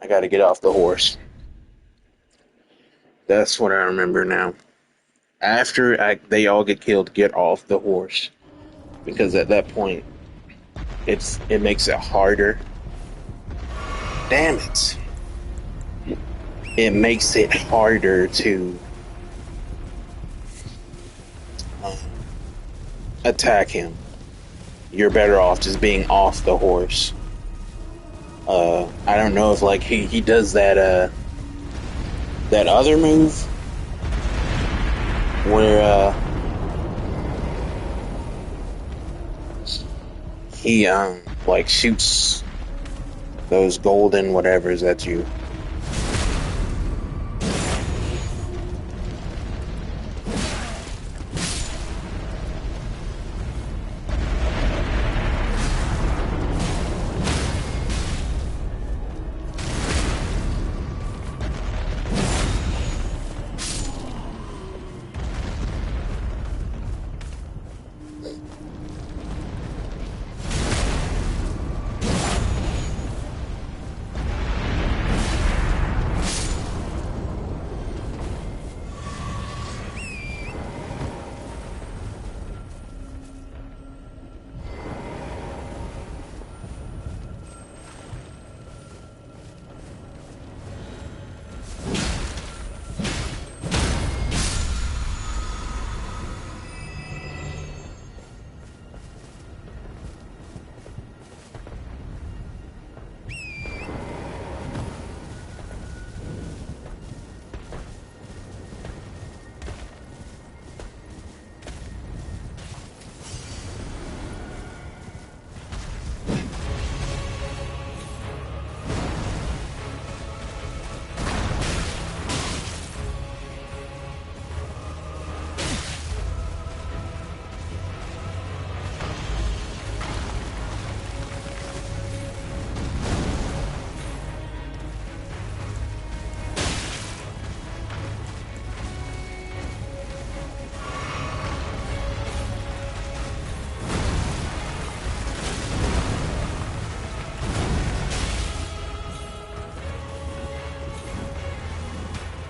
Speaker 1: I got to get off the horse. That's what I remember now. They all get killed, get off the horse because at that point it makes it harder. Damn it! It makes it harder to uh, attack him. You're better off just being off the horse. I don't know if like he does that other move where he like shoots those golden whatevers at you.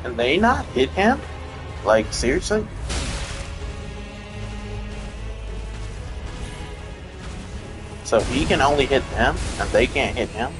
Speaker 1: And they not hit him? Like seriously? So he can only hit them, and they can't hit him?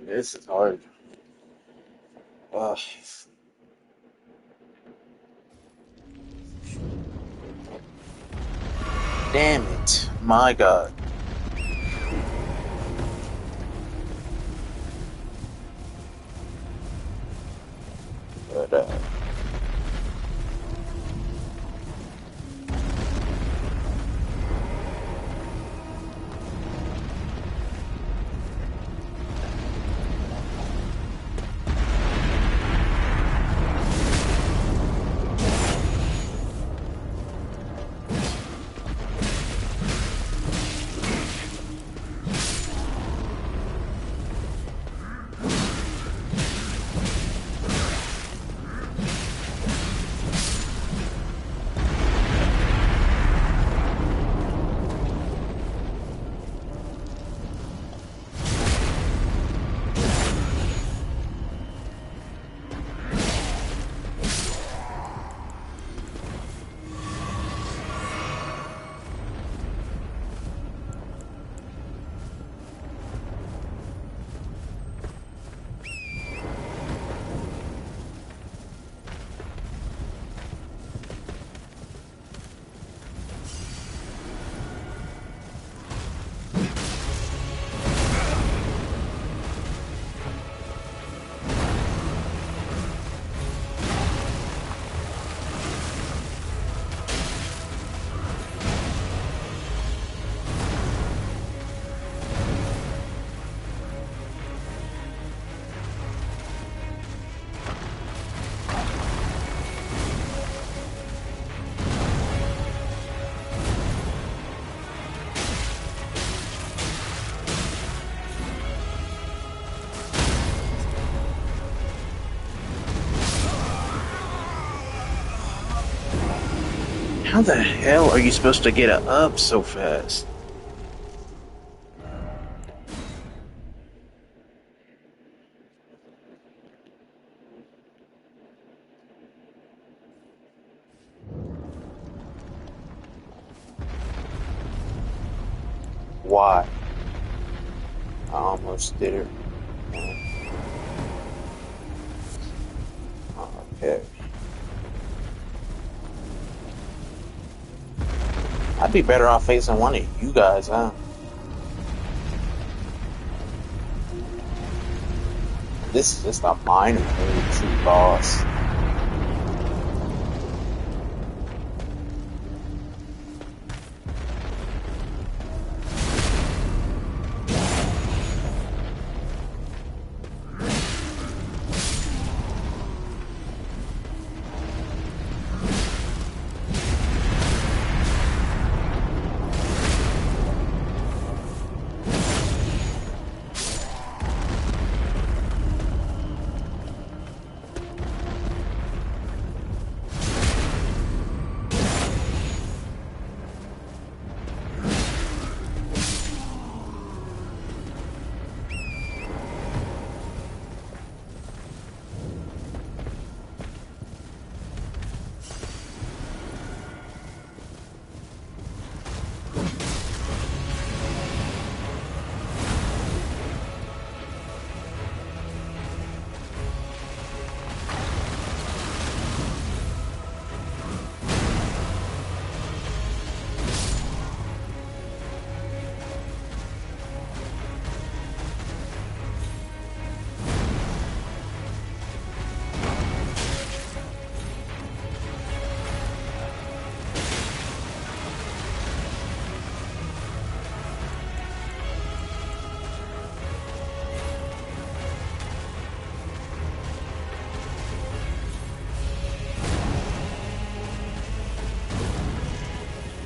Speaker 1: This is hard. Ugh, damn it. My God. But, how the hell are you supposed to get it up so fast? Why? I almost did it. Okay. I'd be better off facing one of you guys, huh? This is just a minor true boss.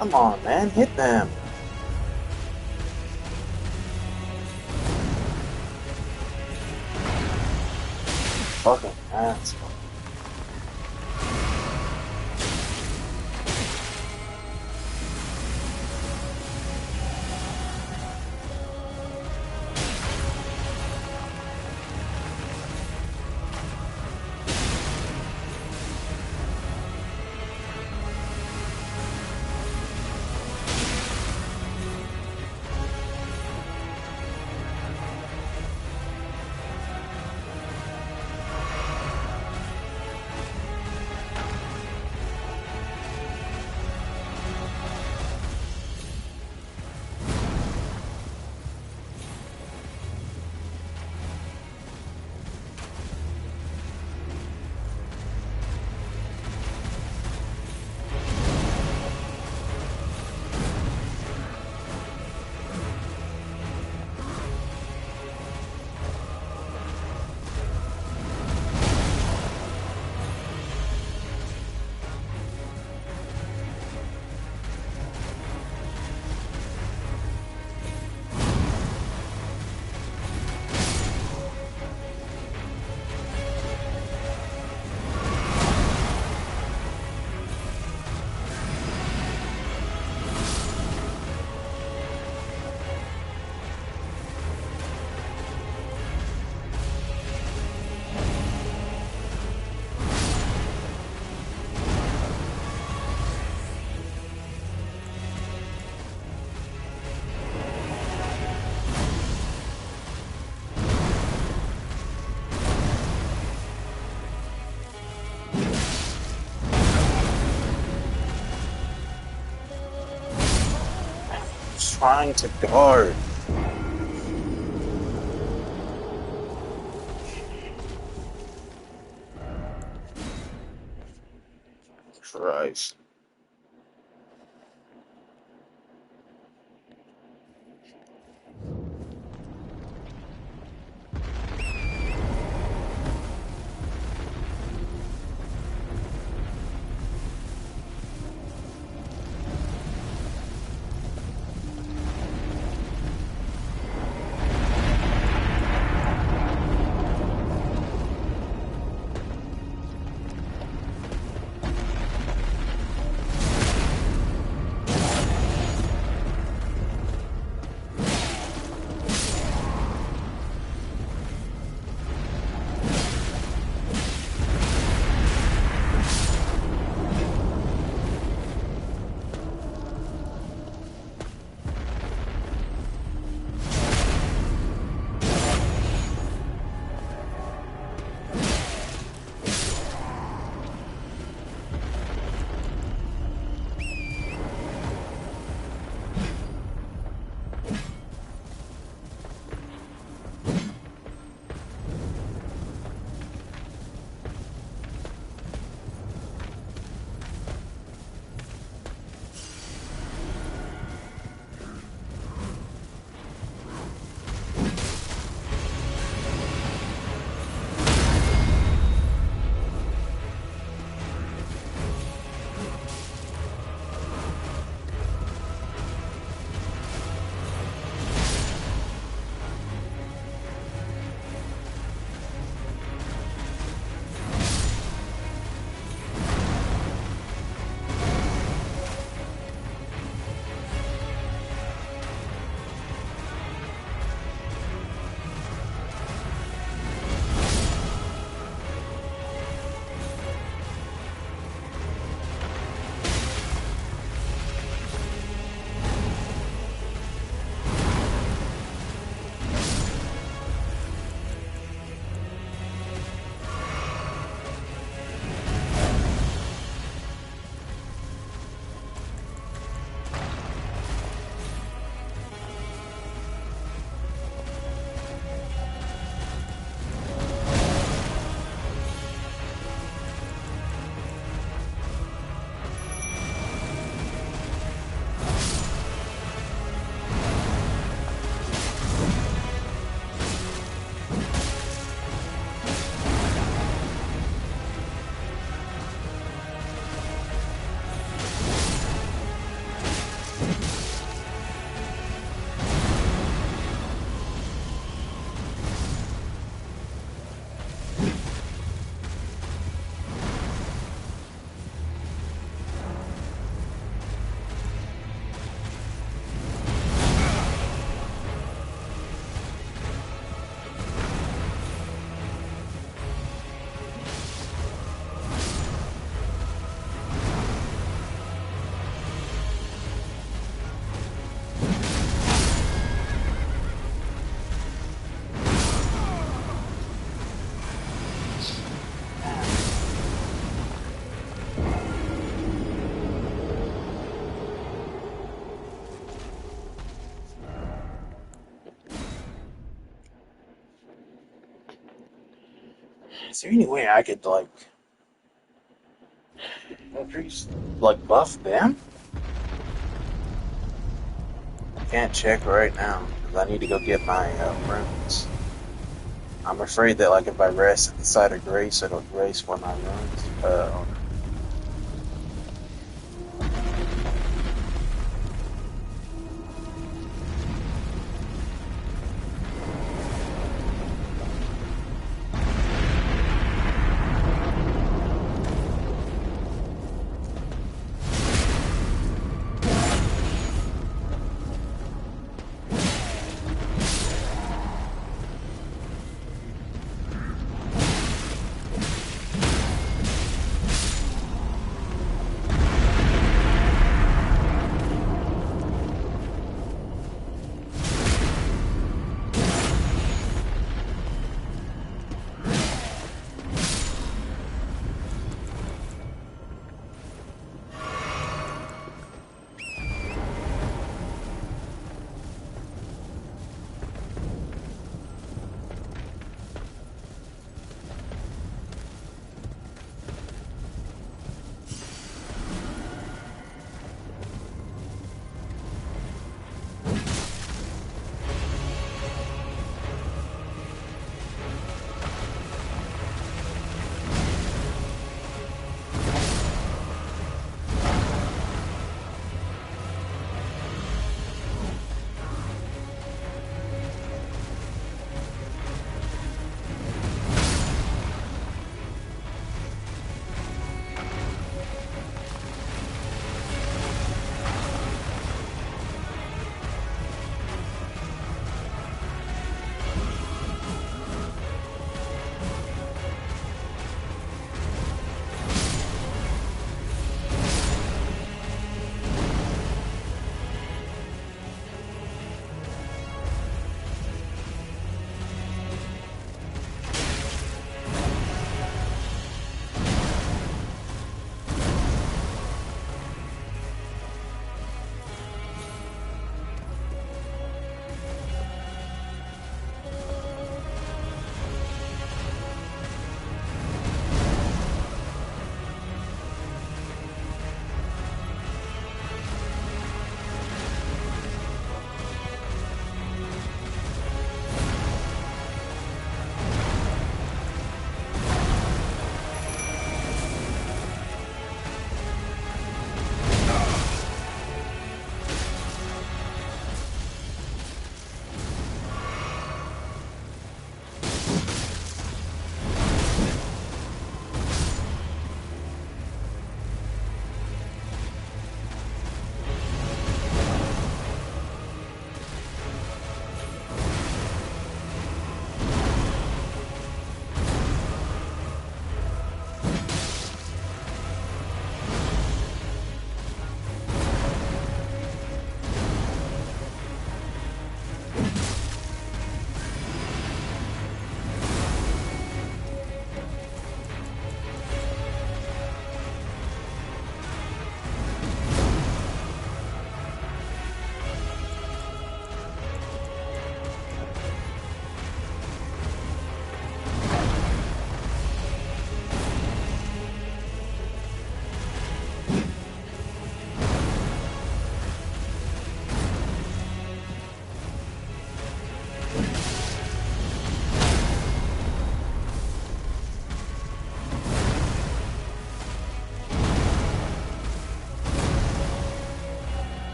Speaker 1: Come on, man, hit them. Fucking asshole. trying to guard. Christ. Is there any way I could like increase, like buff them? I can't check right now because I need to go get my runes. I'm afraid that like if I rest at the site of grace, it'll grace for my runes.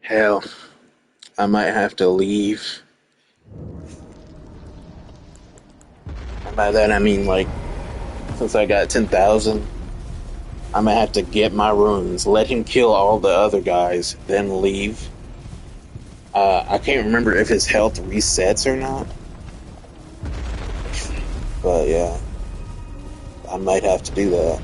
Speaker 1: Hell, I might have to leave. And by that I mean like since I got 10,000, I might have to get my runes, let him kill all the other guys, then leave. I can't remember if his health resets or not, but yeah, I might have to do that.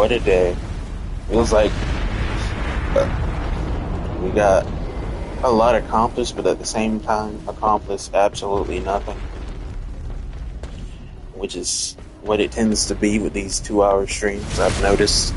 Speaker 1: what a day. It was like we got a lot accomplished, but at the same time accomplished absolutely nothing, which is what it tends to be with these 2 hour streams, I've noticed.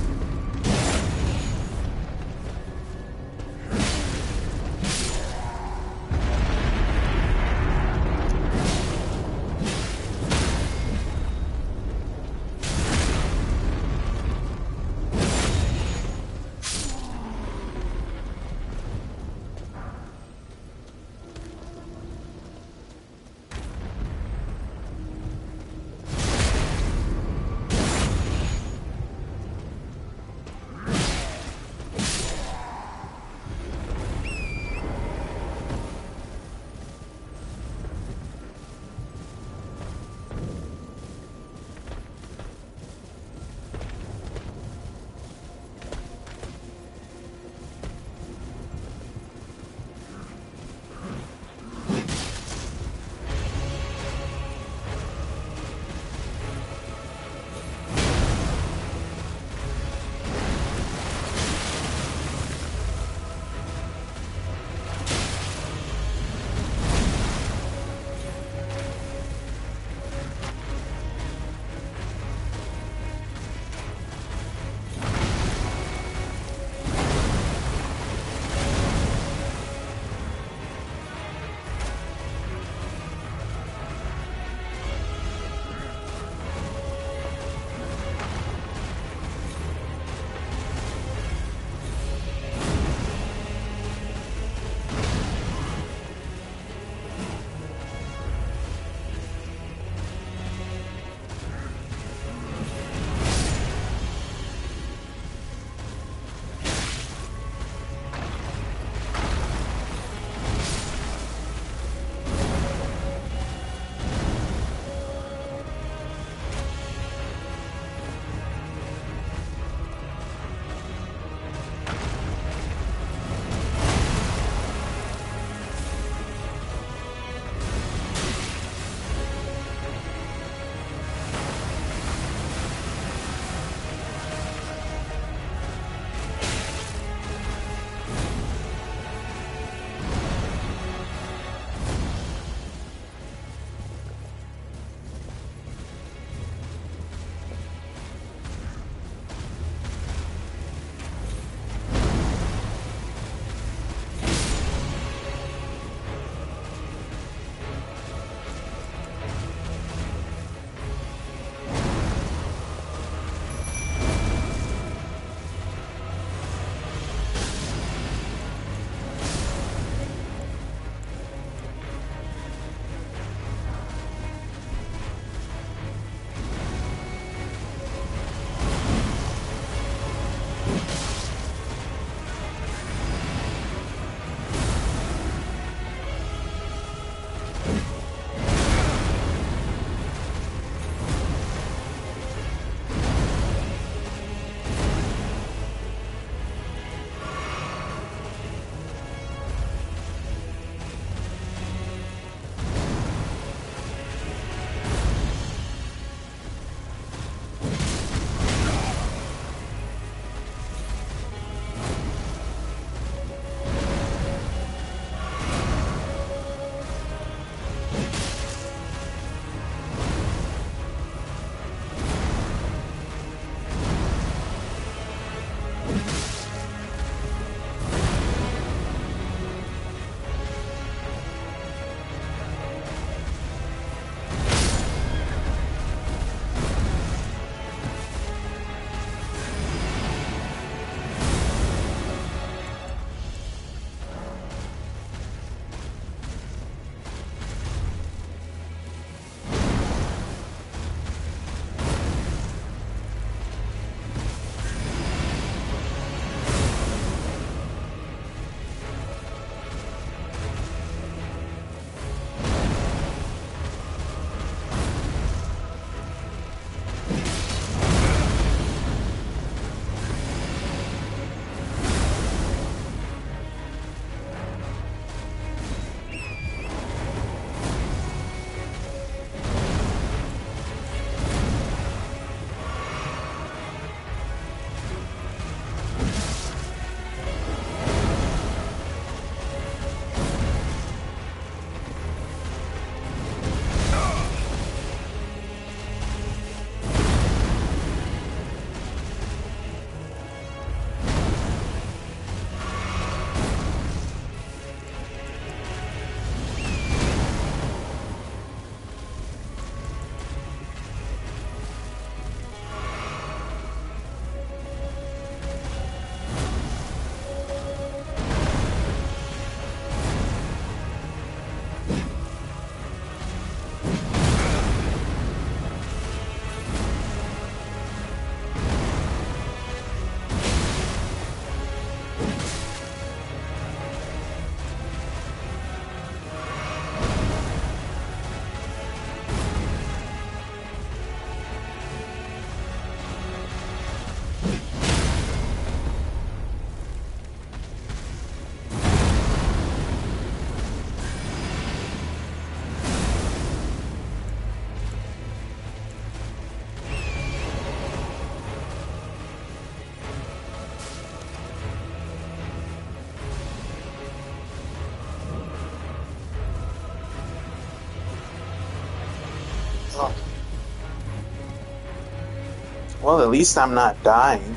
Speaker 1: Well, at least I'm not dying.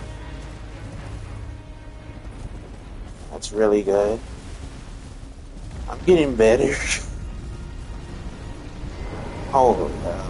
Speaker 1: That's really good. I'm getting better. Holy hell.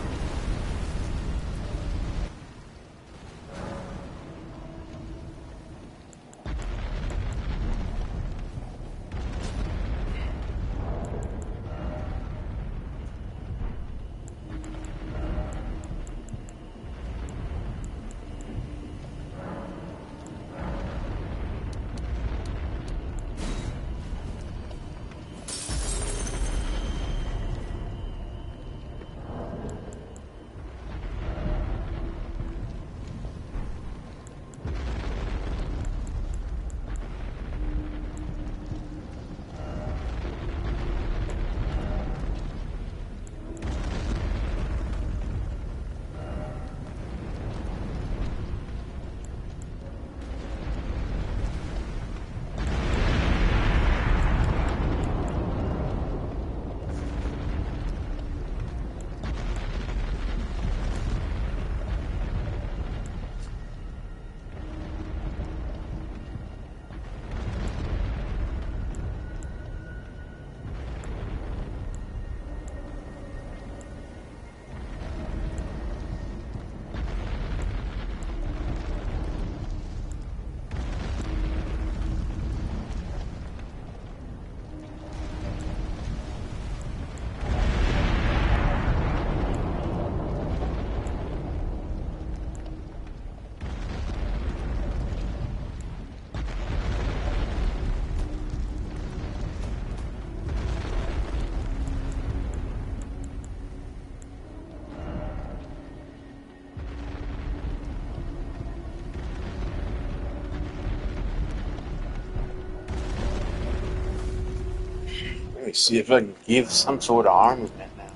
Speaker 1: Let me see if I can give some sort of armament now.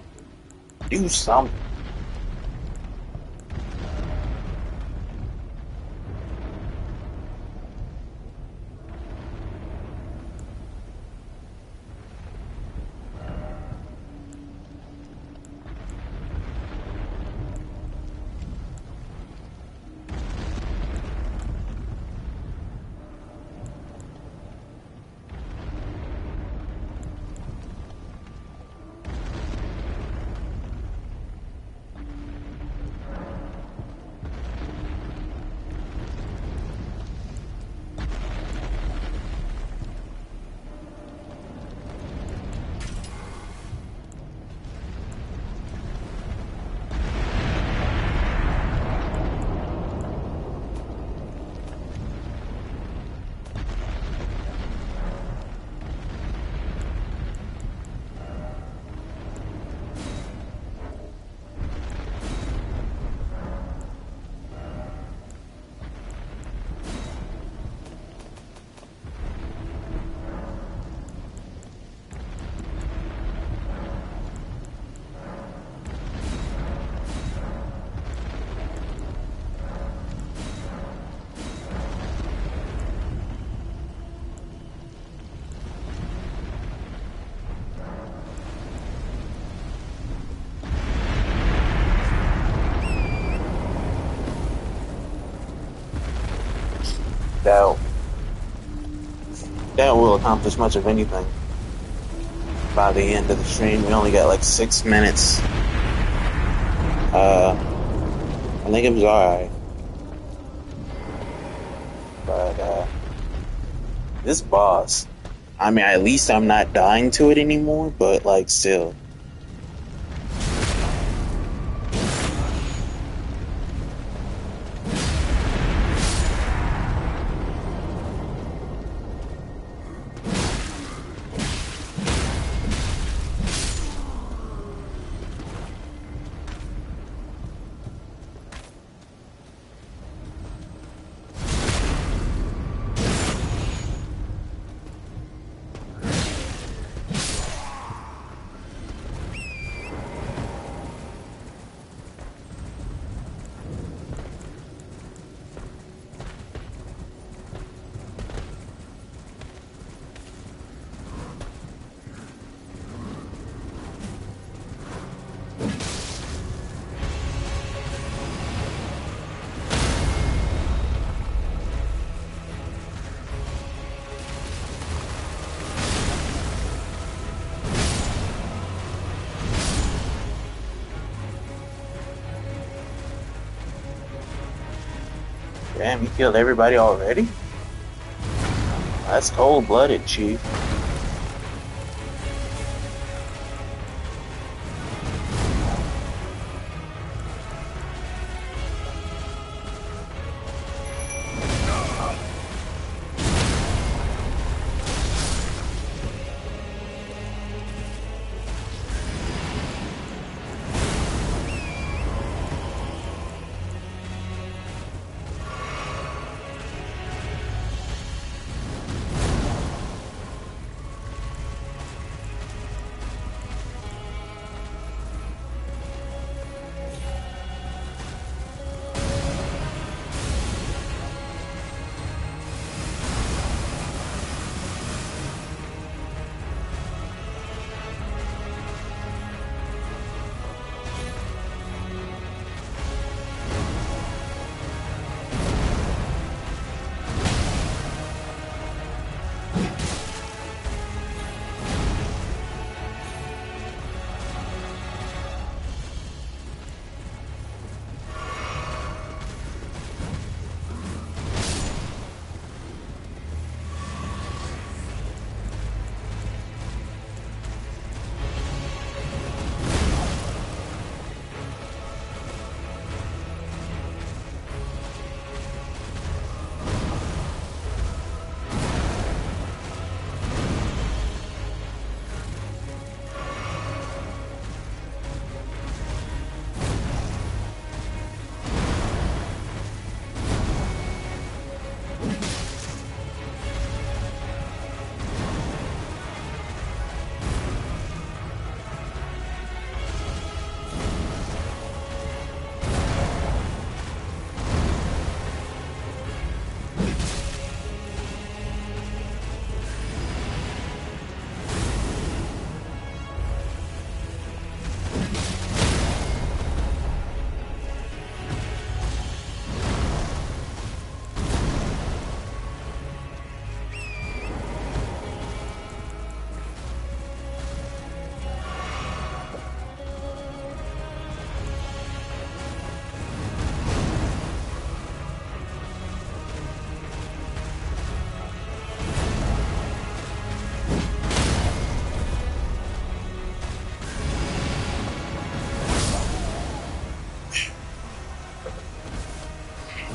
Speaker 1: Do something. That that will accomplish much of anything. By the end of the stream, we only got like 6 minutes. I think it was alright. But this boss, I mean, at least I'm not dying to it anymore. But like, still. Damn, you killed everybody already? That's cold-blooded, Chief.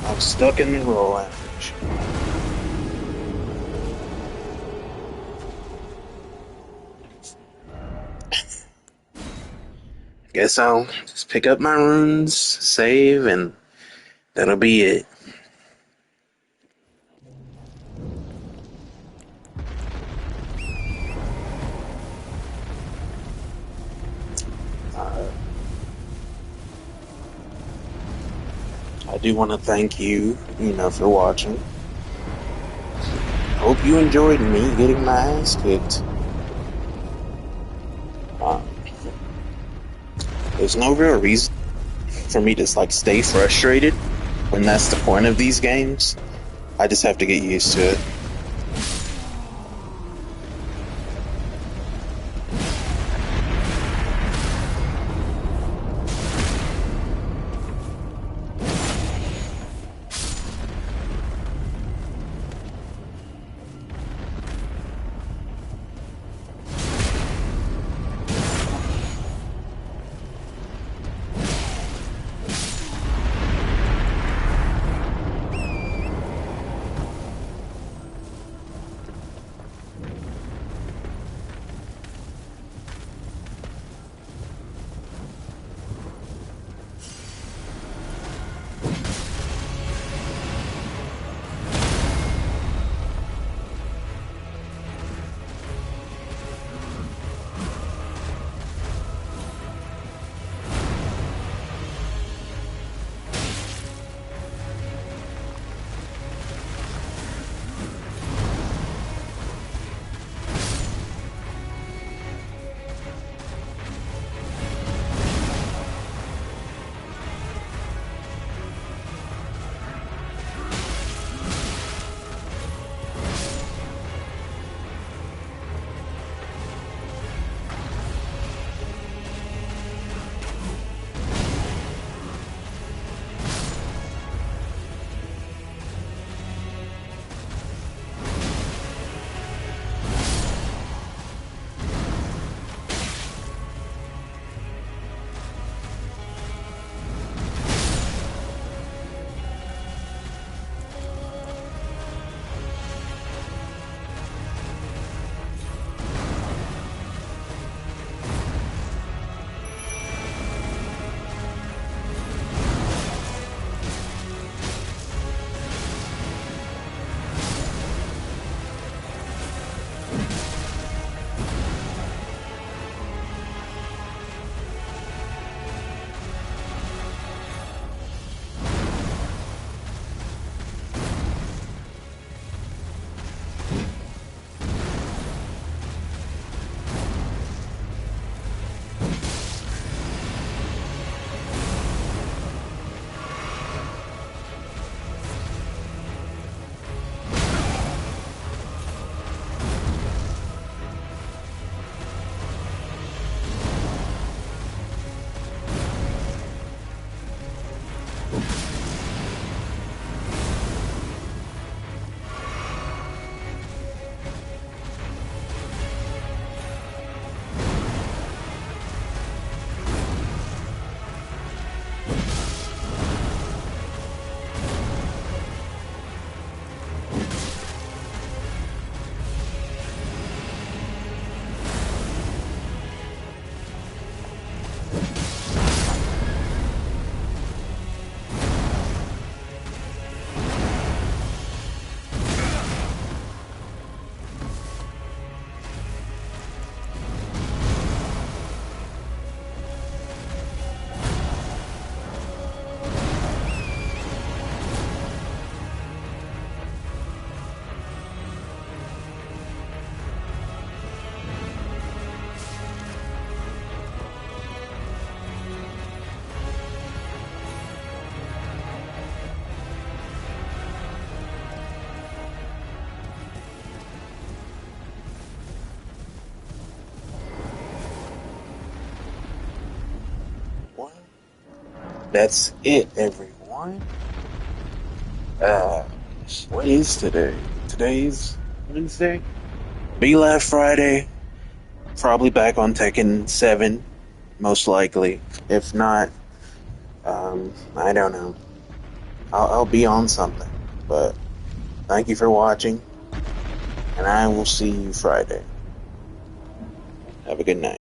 Speaker 1: I'm stuck in the roll average. Guess I'll just pick up my runes, save, and that'll be it. Uh, I do want to thank you, for watching. Hope you enjoyed me getting my ass kicked. Uh, there's no real reason for me to stay frustrated when that's the point of these games. I just have to get used to it. that's it, everyone. Uh, what is today? Today's Wednesday. Be Live Friday. Probably back on Tekken 7, most likely. If not, I don't know. I'll be on something. But thank you for watching, and I will see you Friday. Have a good night.